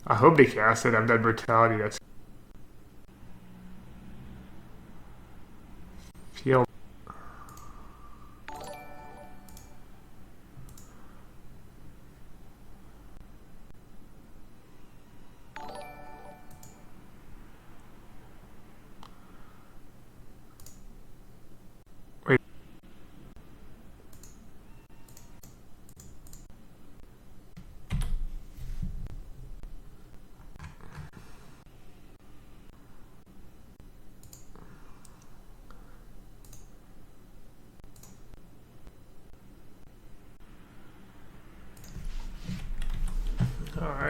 I hope they cast it. I have that Brutality. That's feel.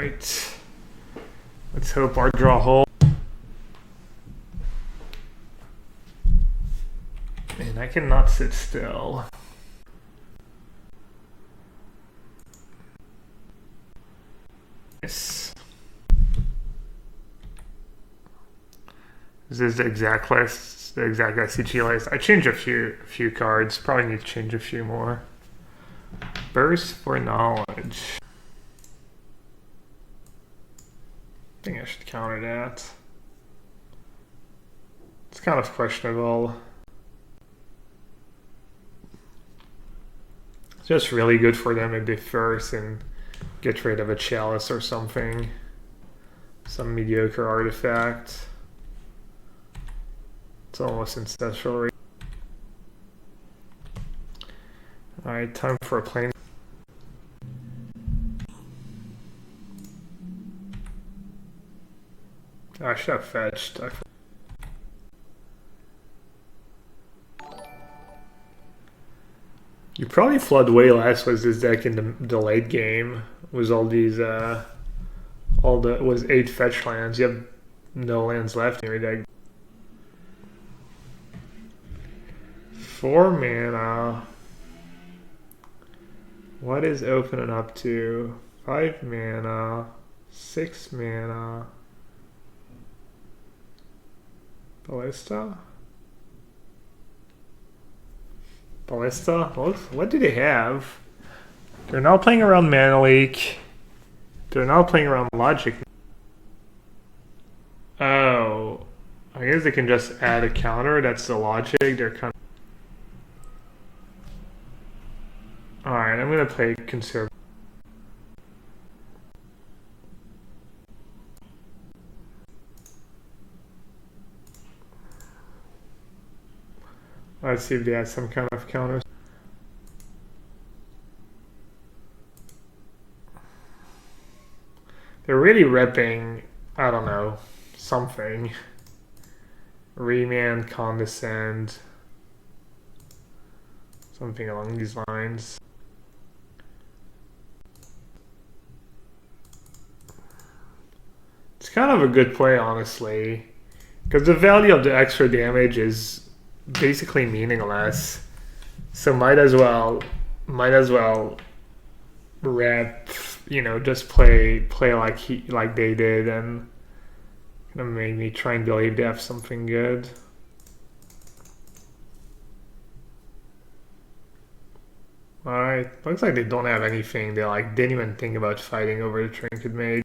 Alright. Let's hope our draw holds. Man, I cannot sit still. Yes. This is the exact list, the exact SCG list. I changed a few cards. Probably need to change a few more. Burst for knowledge. I think I should counter that. It's kind of questionable. It's just really good for them if they first and get rid of a chalice or something. Some mediocre artifact. It's almost ancestral. Alright, time for a plane. I should have fetched. You probably flood way less with this deck in the late game. Was all these was 8 fetch lands. You have no lands left in your deck. 4 mana. What is opening up to? 5 mana. 6 mana. Ballista? Ballista? What do they have? They're now playing around Mana Leak. They're now playing around Logic. Oh. I guess they can just add a counter. That's the logic. They're kind of... Alright, I'm going to play conservative. Let's see if they have some kind of counters. They're really repping, I don't know, something. Remand, condescend. Something along these lines. It's kind of a good play, honestly. Because the value of the extra damage is basically meaningless, so might as well rep, you know, just play like they did, and gonna make me try and believe they have something good. Alright, looks like they don't have anything. They like didn't even think about fighting over the trinket mage.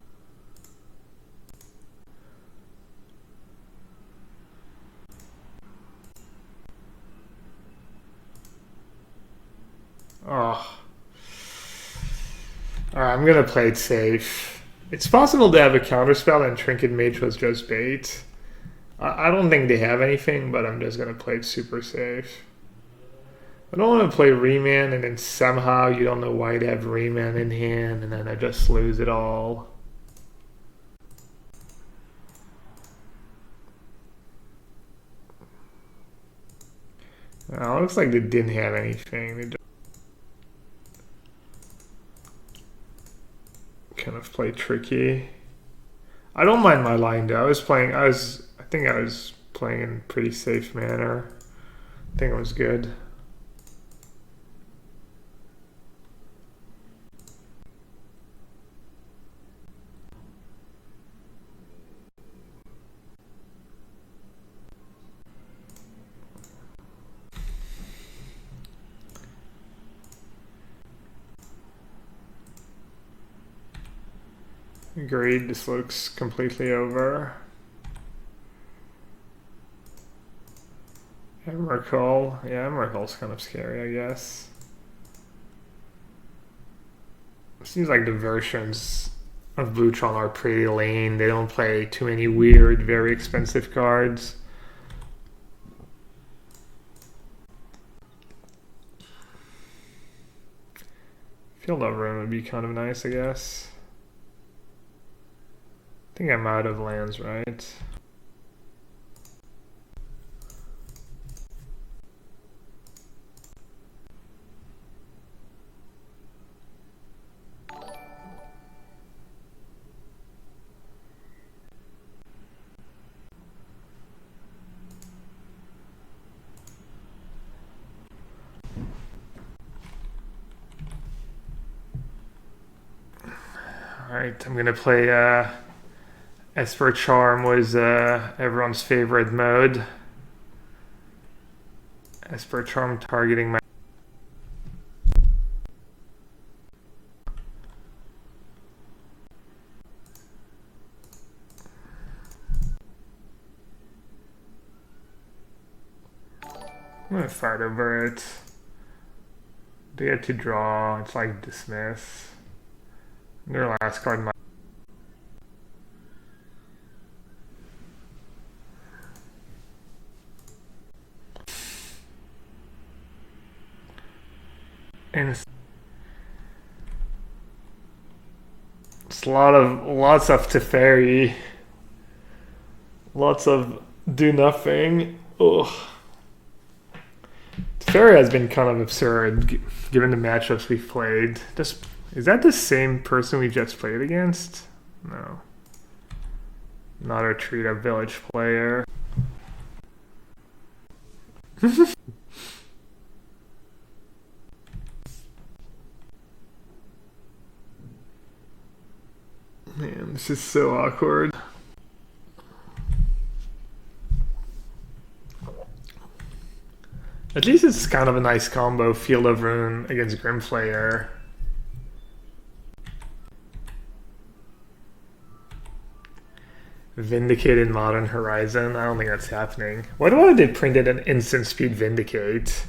Oh. Alright, I'm gonna play it safe. It's possible to have a counterspell and Trinket Mage was just bait. I don't think they have anything, but I'm just gonna play it super safe. I don't want to play Remand and then somehow you don't know why they have Remand in hand and then I just lose it all. Well, it looks like they didn't have anything. They just kind of play tricky. I don't mind my line though. I think I was playing in pretty safe manner. I think it was good. Agreed, this looks completely over. Emrakul. Yeah, Emrakul's kind of scary, I guess. Seems like the versions of Blutron are pretty lean. They don't play too many weird, very expensive cards. Field of Ruin would be kind of nice, I guess. I think I'm out of lands, right? Alright, I'm gonna play Esper Charm was everyone's favorite mode. Esper Charm targeting my I'm gonna fight over it. They get to draw, it's like dismiss. Their last card might and it's lots of Teferi. Lots of do nothing. Ugh. Teferi has been kind of absurd given the matchups we've played. Is that the same person we just played against? No. Not a treat of village player. Man, this is so awkward. At least it's kind of a nice combo, Field of Ruin against Grimflayer. Vindicated Modern Horizon? I don't think that's happening. Why did they print it an instant speed Vindicate?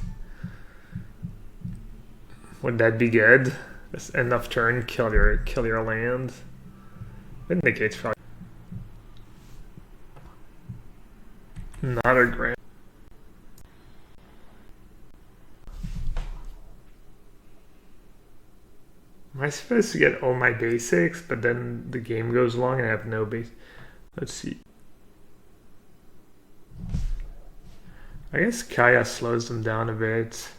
Would that be good? That's enough turn, kill your land. Vindicate's probably not a great. Am I supposed to get all my basics, but then the game goes long and I have no base? Let's see. I guess Kaya slows them down a bit.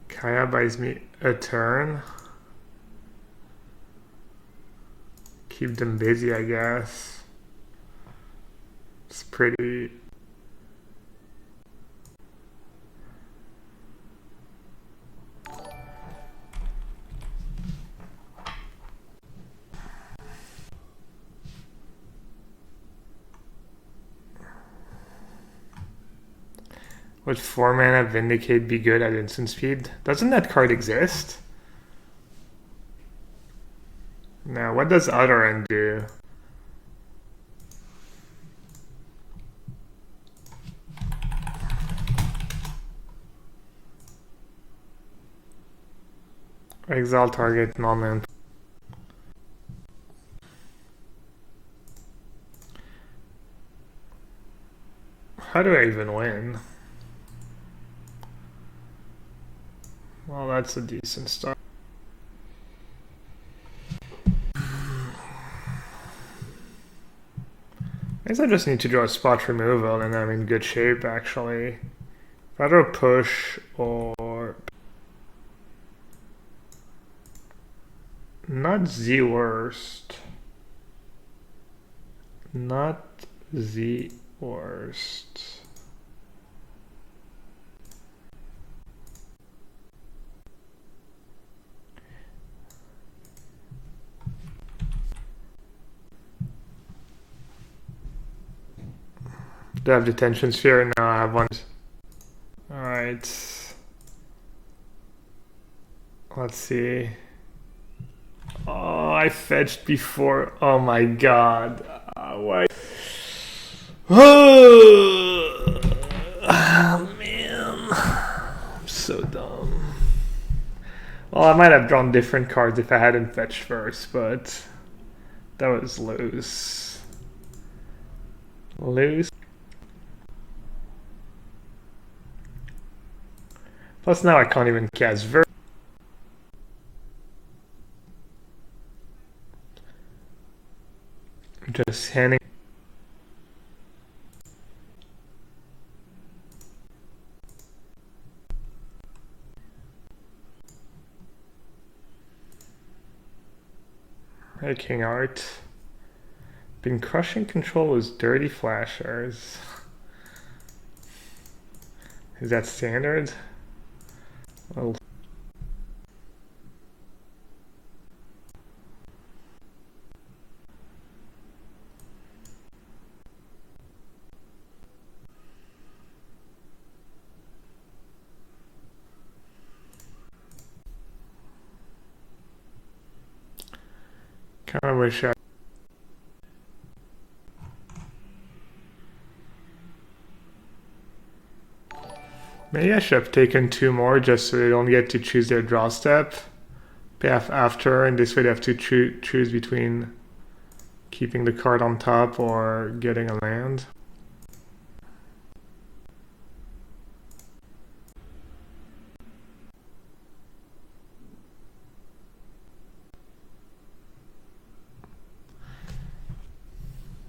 Kaya buys me a turn. Keep them busy, I guess. It's pretty... Would 4 mana Vindicate be good at instant speed? Doesn't that card exist? Now, what does Other End do? Exile target non-land. How do I even win? Well, that's a decent start. I guess I just need to draw a spot removal and I'm in good shape actually. If I draw push or... Not the worst. Not the worst. Do I have detention sphere? No, I have one. Alright. Let's see. Oh, I fetched before. Oh my god. Why? Oh, man. I'm so dumb. Well, I might have drawn different cards if I hadn't fetched first, but that was loose. Loose. Plus now I can't even cast just handing. Hey, King Art. Been crushing control was dirty flashers. Is that standard? Well, kind of wish I. Maybe I should have taken 2 more just so they don't get to choose their draw step after, and this way they have to choose between keeping the card on top or getting a land.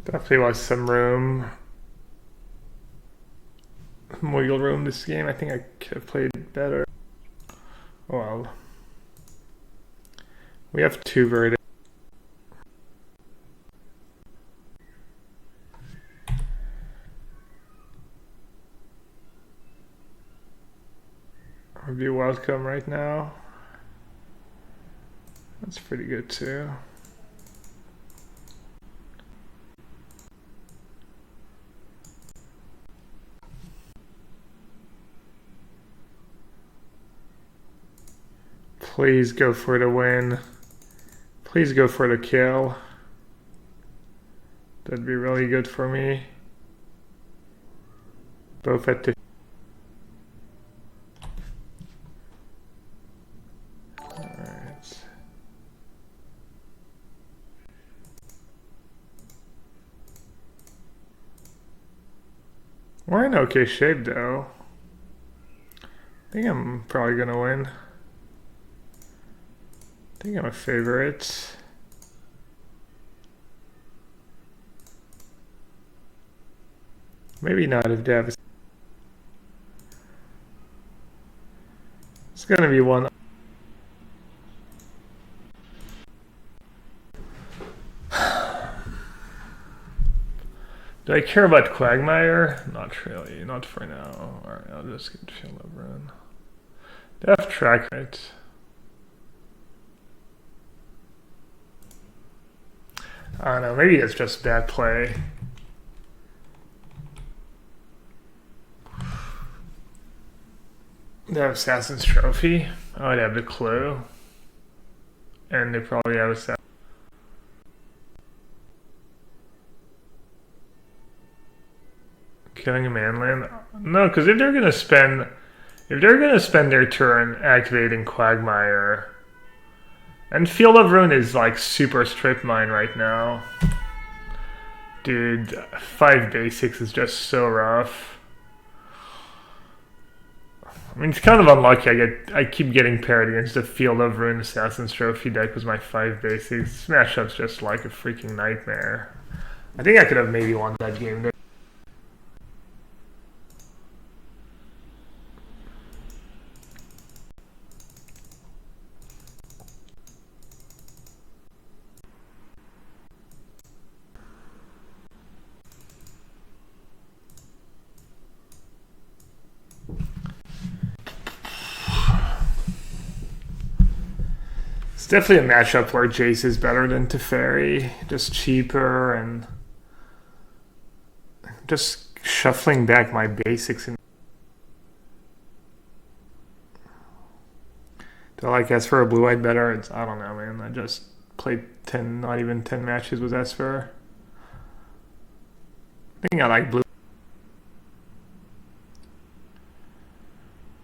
Definitely was some room. Wiggle room this game. I think I could have played better. Oh well. We have 2 verdicts. Would be welcome right now. That's pretty good too. Please go for the win. Please go for the kill. That'd be really good for me. Both at the... Alright. We're in okay shape though. I think I'm probably gonna win. I think I'm a favorite. Maybe not if they have. It's gonna be one. Do I care about Quagmire? Not really, not for now. Alright, I'll just get Field of Ruin. They have track right. I don't know, maybe it's just bad play. They have Assassin's Trophy. Oh, they have the Clue. And they probably have Assassin's. Killing a manland? No, because if they're gonna spend their turn activating Quagmire, and Field of Ruin is like super strip mine right now. Dude, 5 basics is just so rough. I mean, it's kind of unlucky. I keep getting paired against the Field of Ruin Assassin's Trophy deck with my 5 basics. Smash Up's just like a freaking nightmare. I think I could have maybe won that game. Definitely a matchup where Jace is better than Teferi, just cheaper and just shuffling back my basics. Do I like Esper or Blue-White better? I don't know, man. I just played 10, not even 10 matches with Esper. I think I like Blue.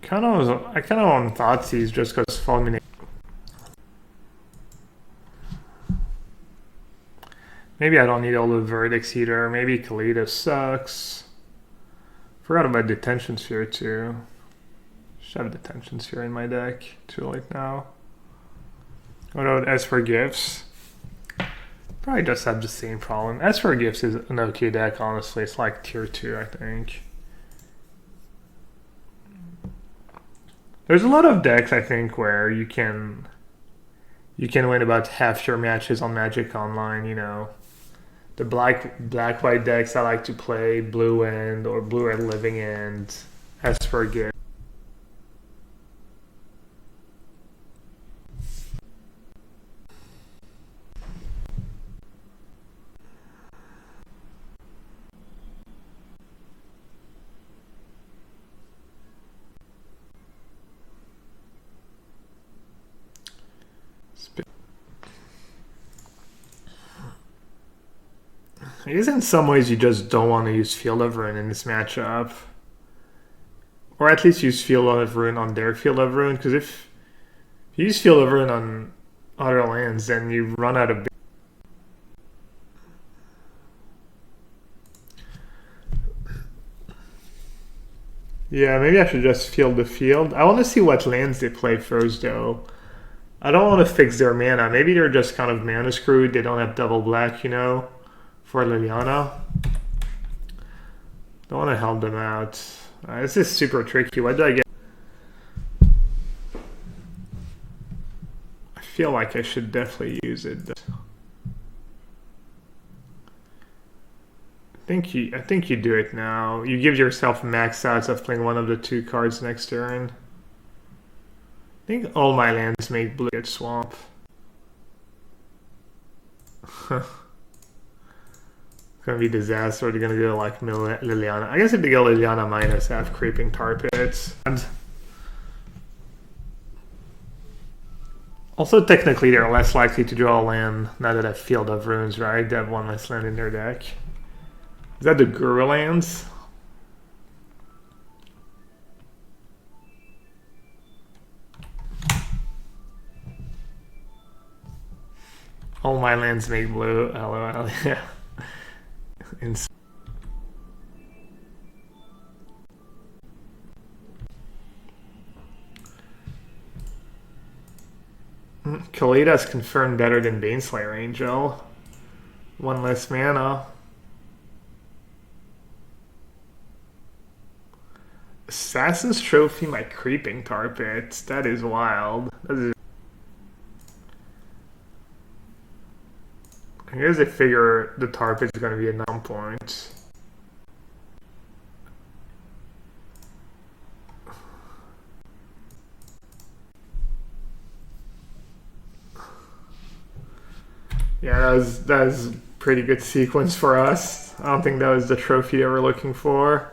I kind of want Thoughtseize just because Fulminate. Maybe I don't need all the verdicts either. Maybe Kalita sucks. Forgot about Detention Sphere too. Should have Detention Sphere in my deck. Too late now. What about Esper Gifts? Probably just have the same problem. Esper Gifts is an okay deck, honestly. It's like tier 2, I think. There's a lot of decks, I think, where you can win about half your matches on Magic Online, you know. The black-white decks I like to play Blue End or Blue Red Living End as per Gabriel. I guess in some ways you just don't want to use Field of Ruin in this matchup. Or at least use Field of Ruin on their Field of Ruin, because if you use Field of Ruin on other lands, then you run out of... Yeah, maybe I should just field the field. I want to see what lands they play first, though. I don't want to fix their mana. Maybe they're just kind of mana screwed. They don't have double black, you know, for Liliana. Don't want to help them out. This is super tricky. What do I get? I feel like I should definitely use it. I think you do it now. You give yourself max odds of playing one of the 2 cards next turn. I think all my lands make blue get swamp. It's gonna be a disaster. They're gonna go like Liliana. I guess if they go Liliana minus, have creeping tar pits. And also, technically, they're less likely to draw a land now that I have Field of Runes, right? They have 1 less land in their deck. Is that the Guru lands? All my lands make blue. LOL. Yeah. Kaleda's confirmed better than Baneslayer Angel. 1 less mana. Assassin's Trophy, my creeping tar pits. That is wild. I guess I figure the tar pit is going to be a non-point. Yeah, that was pretty good sequence for us. I don't think that was the trophy they were looking for.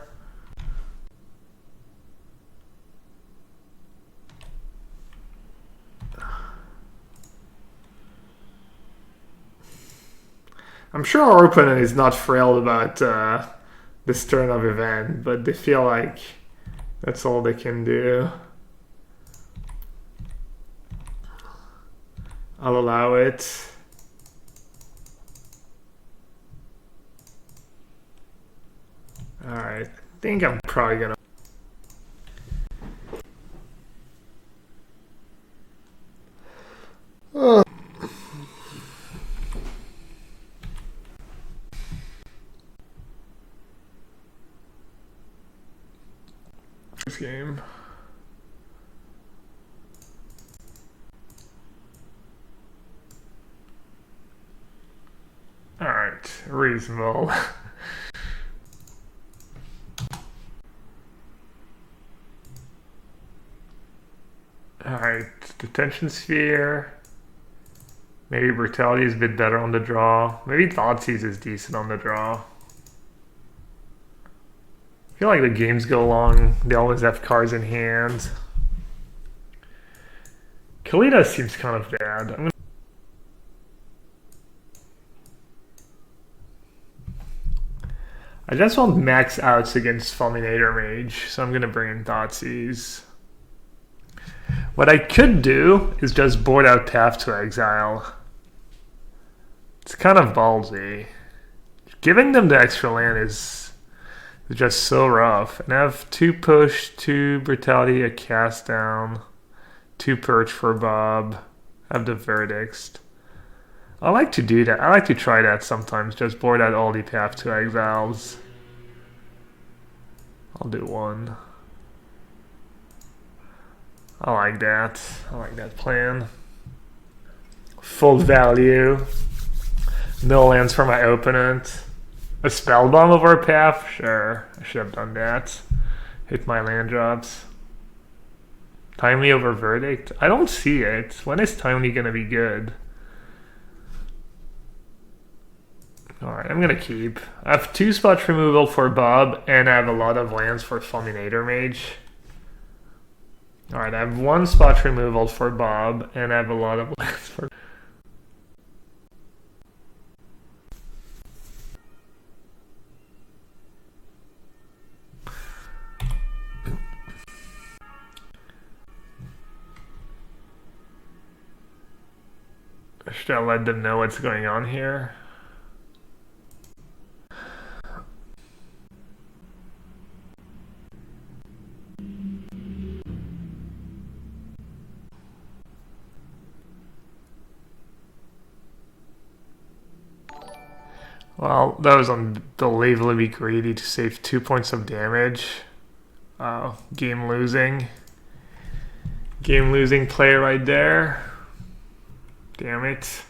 I'm sure our opponent is not thrilled about this turn of event, but they feel like that's all they can do. I'll allow it. Alright, I think I'm probably gonna... This game. Alright, reasonable. Alright, Detention Sphere. Maybe Brutality is a bit better on the draw. Maybe Thoughtseize is decent on the draw. I feel like the games go long. They always have cards in hand. Kalita seems kind of bad. I just want max outs against Fulminator Mage, so I'm going to bring in Thoughtseize. What I could do is just board out Path to Exile. It's kind of ballsy. Giving them the extra land is just so rough. And I have 2 push, 2 brutality, a cast down, 2 perch for Bob. I have the verdicts. I like to do that. I like to try that sometimes. Just board out all the Path to Exiles. I'll do 1. I like that. I like that plan. Full value. No lands for my opponent. A spell bomb over a path? Sure, I should have done that. Hit my land drops. Timely over verdict? I don't see it. When is timely gonna be good? Alright, I'm gonna keep. I have 2 spots removal for Bob, and I have a lot of lands for Fulminator Mage. Alright, I have 1 spot removal for Bob, and I have a lot of lands for... Should I let them know what's going on here? Well, that was unbelievably greedy to save 2 points of damage. Game losing. Game losing play right there. Damn it.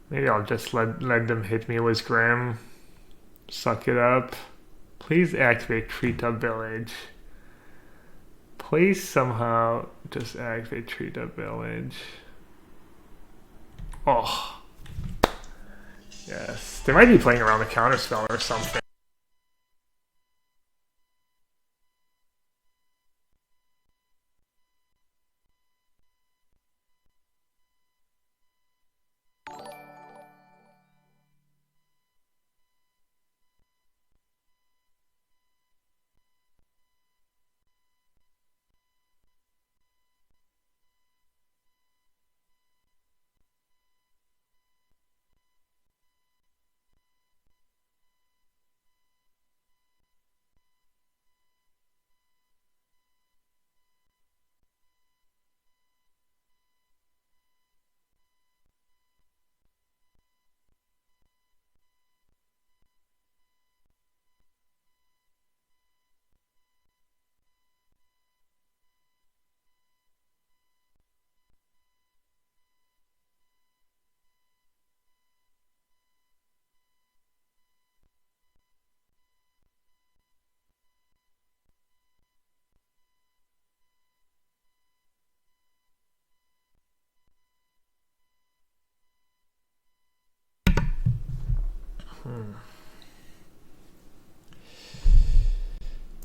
Maybe I'll just let them hit me with Grim. Suck it up. Please activate Treetop Village. Please somehow just activate Treetop Village. Oh. Yes. They might be playing around the counterspell or something.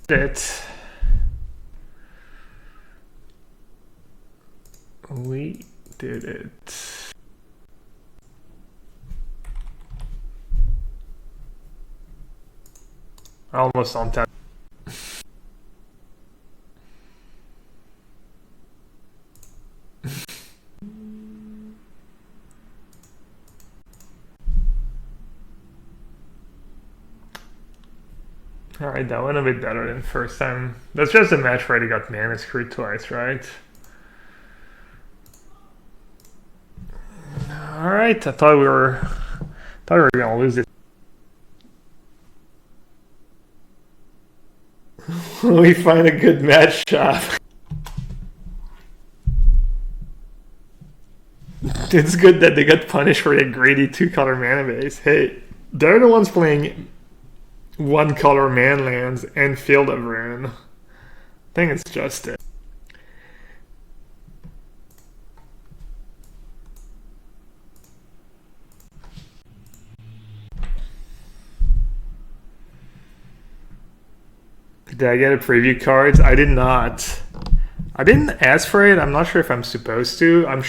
It. We did it. Almost on time. Alright, that went a bit better than first time. That's just a match where I got mana screwed twice, right? Alright, I thought we were gonna lose it. We find a good matchup. It's good that they got punished for a greedy 2-color mana base. Hey, they're the ones playing 1-color man lands and Field of Ruin. I think it's just it. Did I get a preview cards? I did not. I didn't ask for it. I'm not sure if I'm supposed to. I'm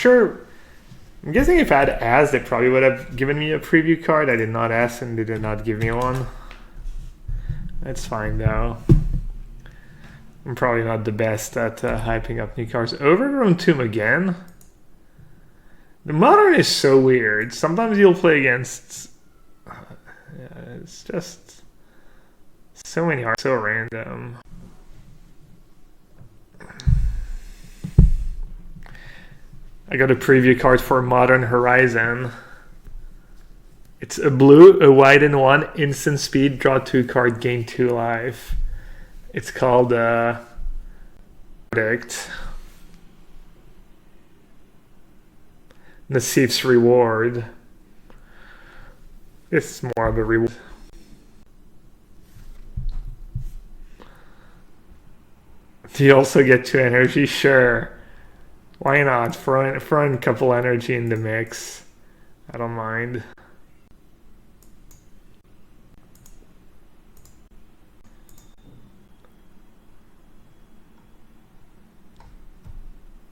guessing if I had asked, they probably would have given me a preview card. I did not ask and they did not give me one. That's fine though. I'm probably not the best at hyping up new cards. Overgrown Tomb again? The Modern is so weird. Sometimes you'll play against... it's just... so many are so random. I got a preview card for Modern Horizon. It's a blue, a white, and 1 instant speed. Draw 2 card, gain 2 life. It's called Verdict. Nassif's Reward. It's more of a reward. Do you also get 2 energy? Sure. Why not? Throw in a couple energy in the mix. I don't mind.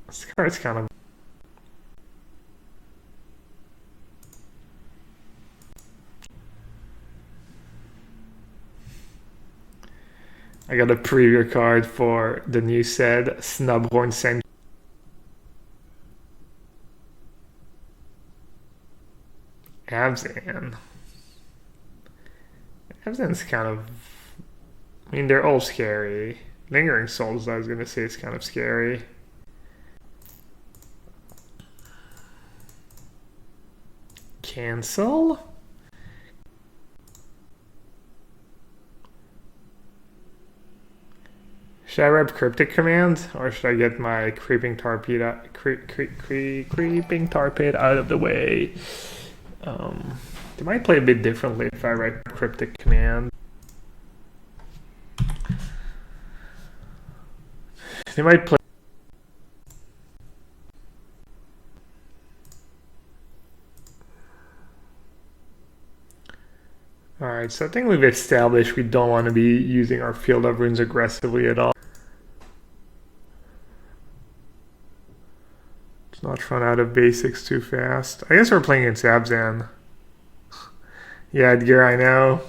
This card's kind of... I got a preview card for the new set, Snubhorn Century. Abzan. Abzan's kind of... I mean, they're all scary. Lingering Souls, I was going to say, is kind of scary. Cancel? Should I rep Cryptic Command, or should I get my Creeping Tar Pit out of the way? They might play a bit differently if I write Cryptic Command. They might play... Alright, so I think we've established we don't want to be using our Field of Runes aggressively at all. Let's not run out of basics too fast. I guess we're playing against Abzan. Yeah, Edgar, I know.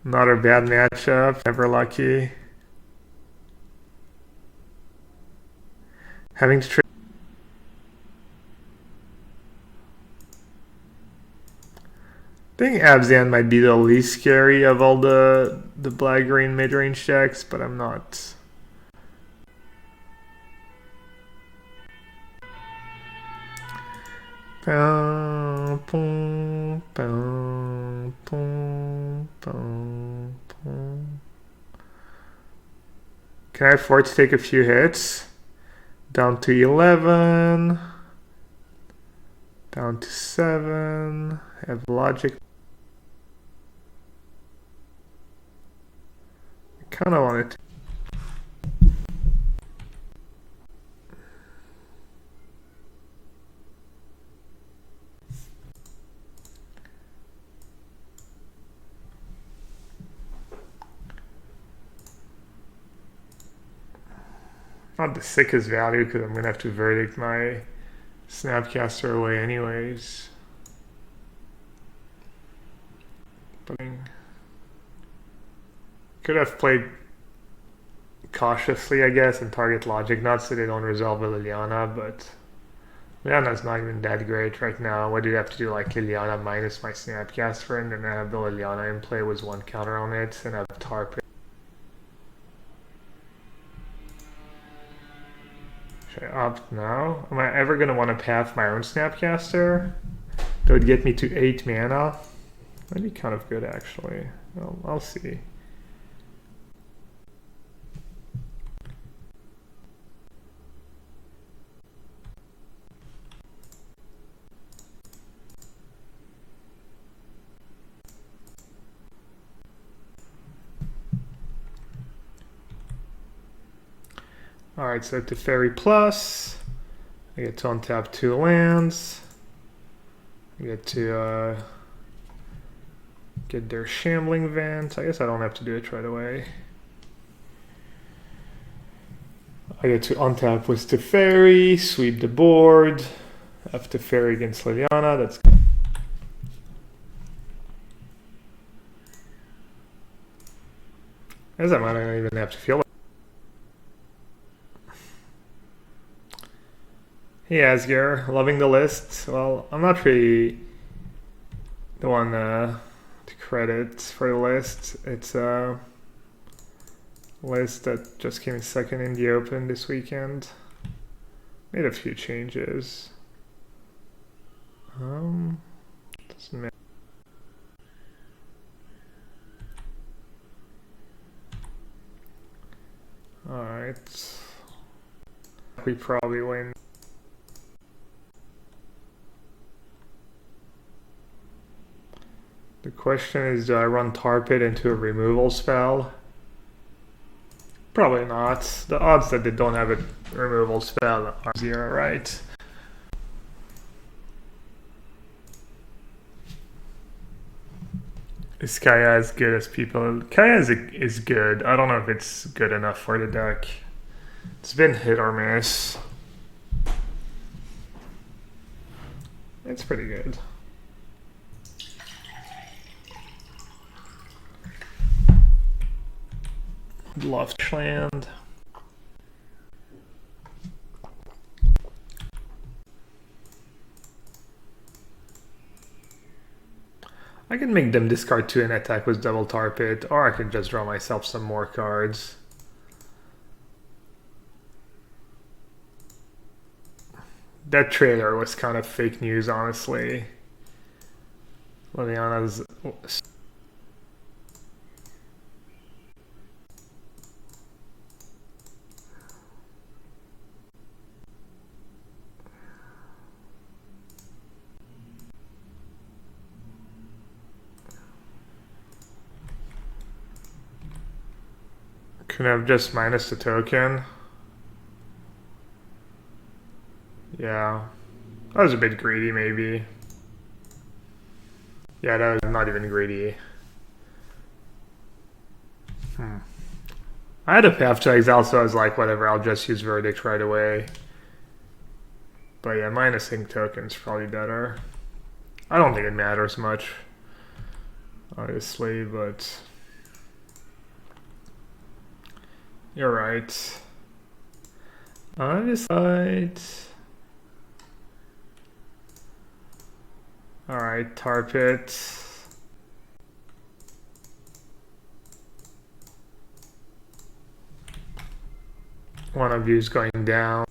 Not a bad matchup. Never lucky. Having to... I think Abzan might be the least scary of all the black-green mid-range decks, but I'm not... Can I afford to take a few hits? Down to 11. Down to 7. Have logic. I kind of want it. Not the sickest value because I'm going to have to verdict my Snapcaster away anyways. But could have played cautiously, I guess, and target logic. Not so they don't resolve with Liliana, but Liliana's not even that great right now. What do you have to do? Like Liliana minus my Snapcaster, and then I have the Liliana in play with 1 counter on it, and I have Tarp. Should I opt now? Am I ever going to want to path my own Snapcaster? That would get me to 8 mana. That'd be kind of good, actually. Well, I'll see. Alright, so to Fairy Plus, I get to untap 2 lands. I get to get their Shambling Vent. I guess I don't have to do it right away. I get to untap with Teferi, sweep the board. Have Teferi against Liliana. That's good. As I might not even have to feel it. Hey Asger, loving the list. Well, I'm not really the one to credit for the list. It's a list that just came second in the Open this weekend. Made a few changes. Doesn't matter. Alright. We probably win. The question is, do I run Tarpit into a removal spell? Probably not. The odds that they don't have a removal spell are 0, right? Is Kaya as good as people? Kaya is good. I don't know if it's good enough for the deck. It's been hit or miss. It's pretty good. Loft land. I can make them discard 2 and attack with double Tarpit, or I can just draw myself some more cards. That trailer was kind of fake news, honestly. Liliana's... Can I have just minus the token? Yeah. That was a bit greedy, maybe. Yeah, that was not even greedy. I had a path to exile, so I was like, whatever, I'll just use Verdict right away. But yeah, minusing tokens probably better. I don't think it matters much, obviously, but... You're right. I decide... Alright, Tarpit. One of you is going down.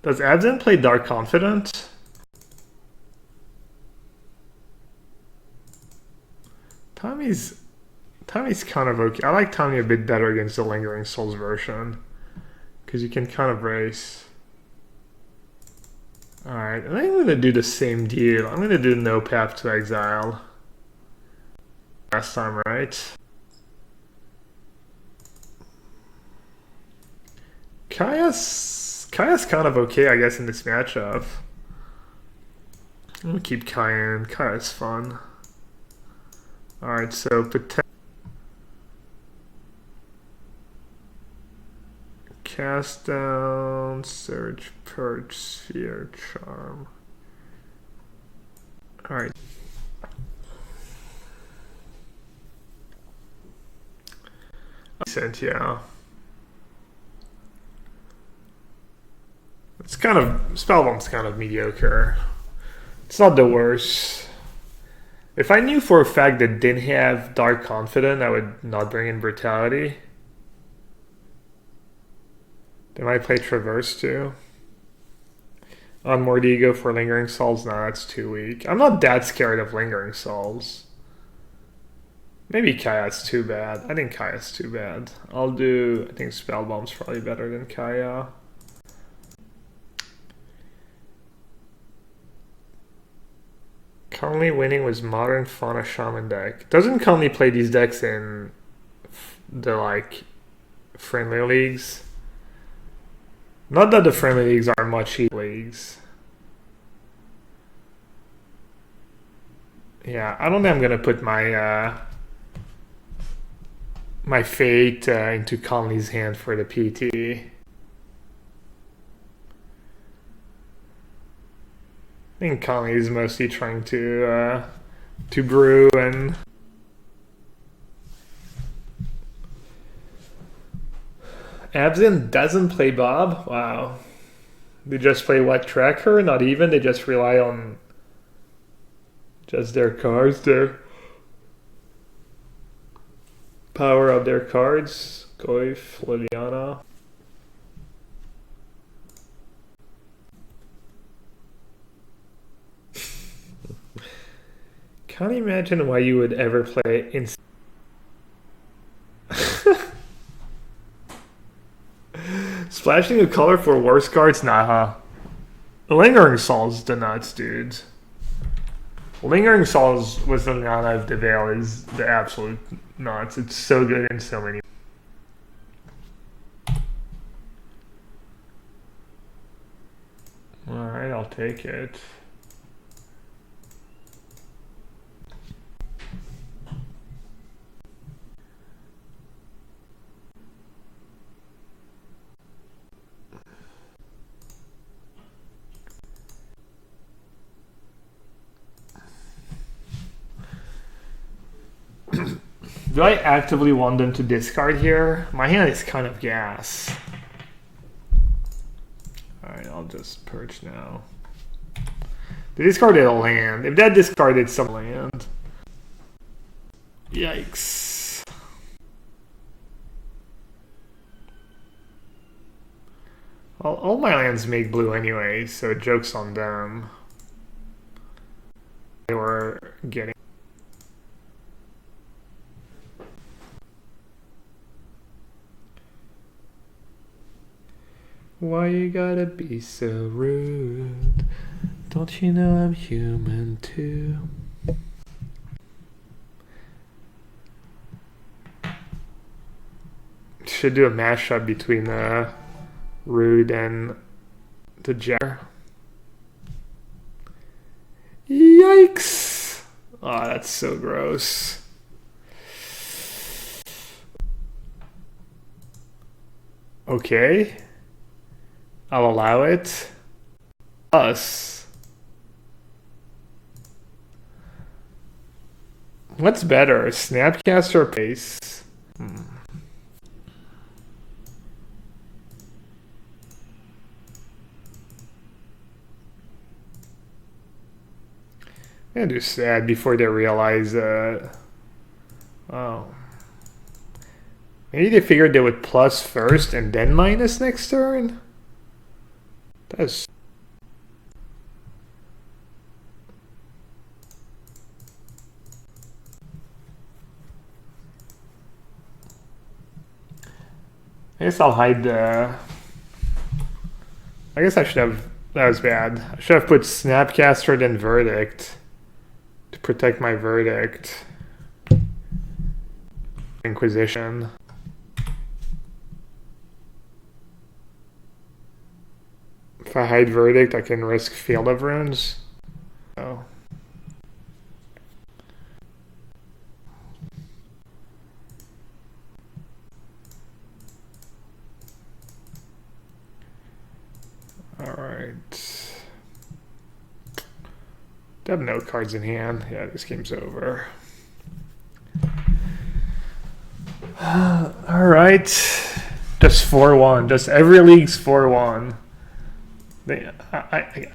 Does Absinthe play Dark Confident? Tommy's kind of okay. I like Tommy a bit better against the Lingering Souls version, because you can kind of race. Alright, I think I'm going to do the same deal. I'm going to do no path to exile. Last time, right? Kaya's kind of okay, I guess, in this matchup. I'm gonna keep Kaya's fun. Alright, so cast down, search, purge, sphere, charm. Alright. Decent, yeah. It's kind of, Spellbomb's kind of mediocre. It's not the worst. If I knew for a fact that didn't have Dark Confident, I would not bring in Brutality. They might play Traverse too. On Mordigo for Lingering Souls, no, that's too weak. I'm not that scared of Lingering Souls. Maybe Kaya's too bad. I think Kaya's too bad. I think Spellbomb's probably better than Kaya. Currently winning was Modern Fauna Shaman deck. Doesn't Conley play these decks in the like friendly leagues? Not that the friendly leagues are much easier leagues. Yeah, I don't think I'm gonna put my my fate into Conley's hand for the PT. I think Conley is mostly trying to brew and Absinthe doesn't play Bob? Wow. They just play what tracker? Not even. They just rely on just their cards, their power of their cards. Goif, Liliana. Can't imagine why you would ever play in. Splashing a color for worse cards? Nah, huh? Lingering Soul's the nuts, dude. Lingering Souls with the Nana of the Veil is the absolute nuts. It's so good in so many. Alright, I'll take it. Do I actively want them to discard here? My hand is kind of gas. Alright, I'll just purge now. They discarded a land. If that discarded some land. Yikes. Well, all my lands make blue anyway, so joke's on them. They were getting. Why you gotta be so rude? Don't you know I'm human too? Should do a mashup between rude and the jar. Yikes! Oh, that's so gross. Okay. I'll allow it. Us. What's better, Snapcaster or Pace? I'm gonna do sad before they realize oh. Maybe they figured they would plus first and then minus next turn? That's I guess I'll hide the. I guess I should have. That was bad. I should have put Snapcaster then Verdict to protect my Verdict. Inquisition. If I hide Verdict, I can risk Field of Runes. Oh. Alright. I have no cards in hand. Yeah, this game's over. Alright. Just 4-1. Just every league's 4-1.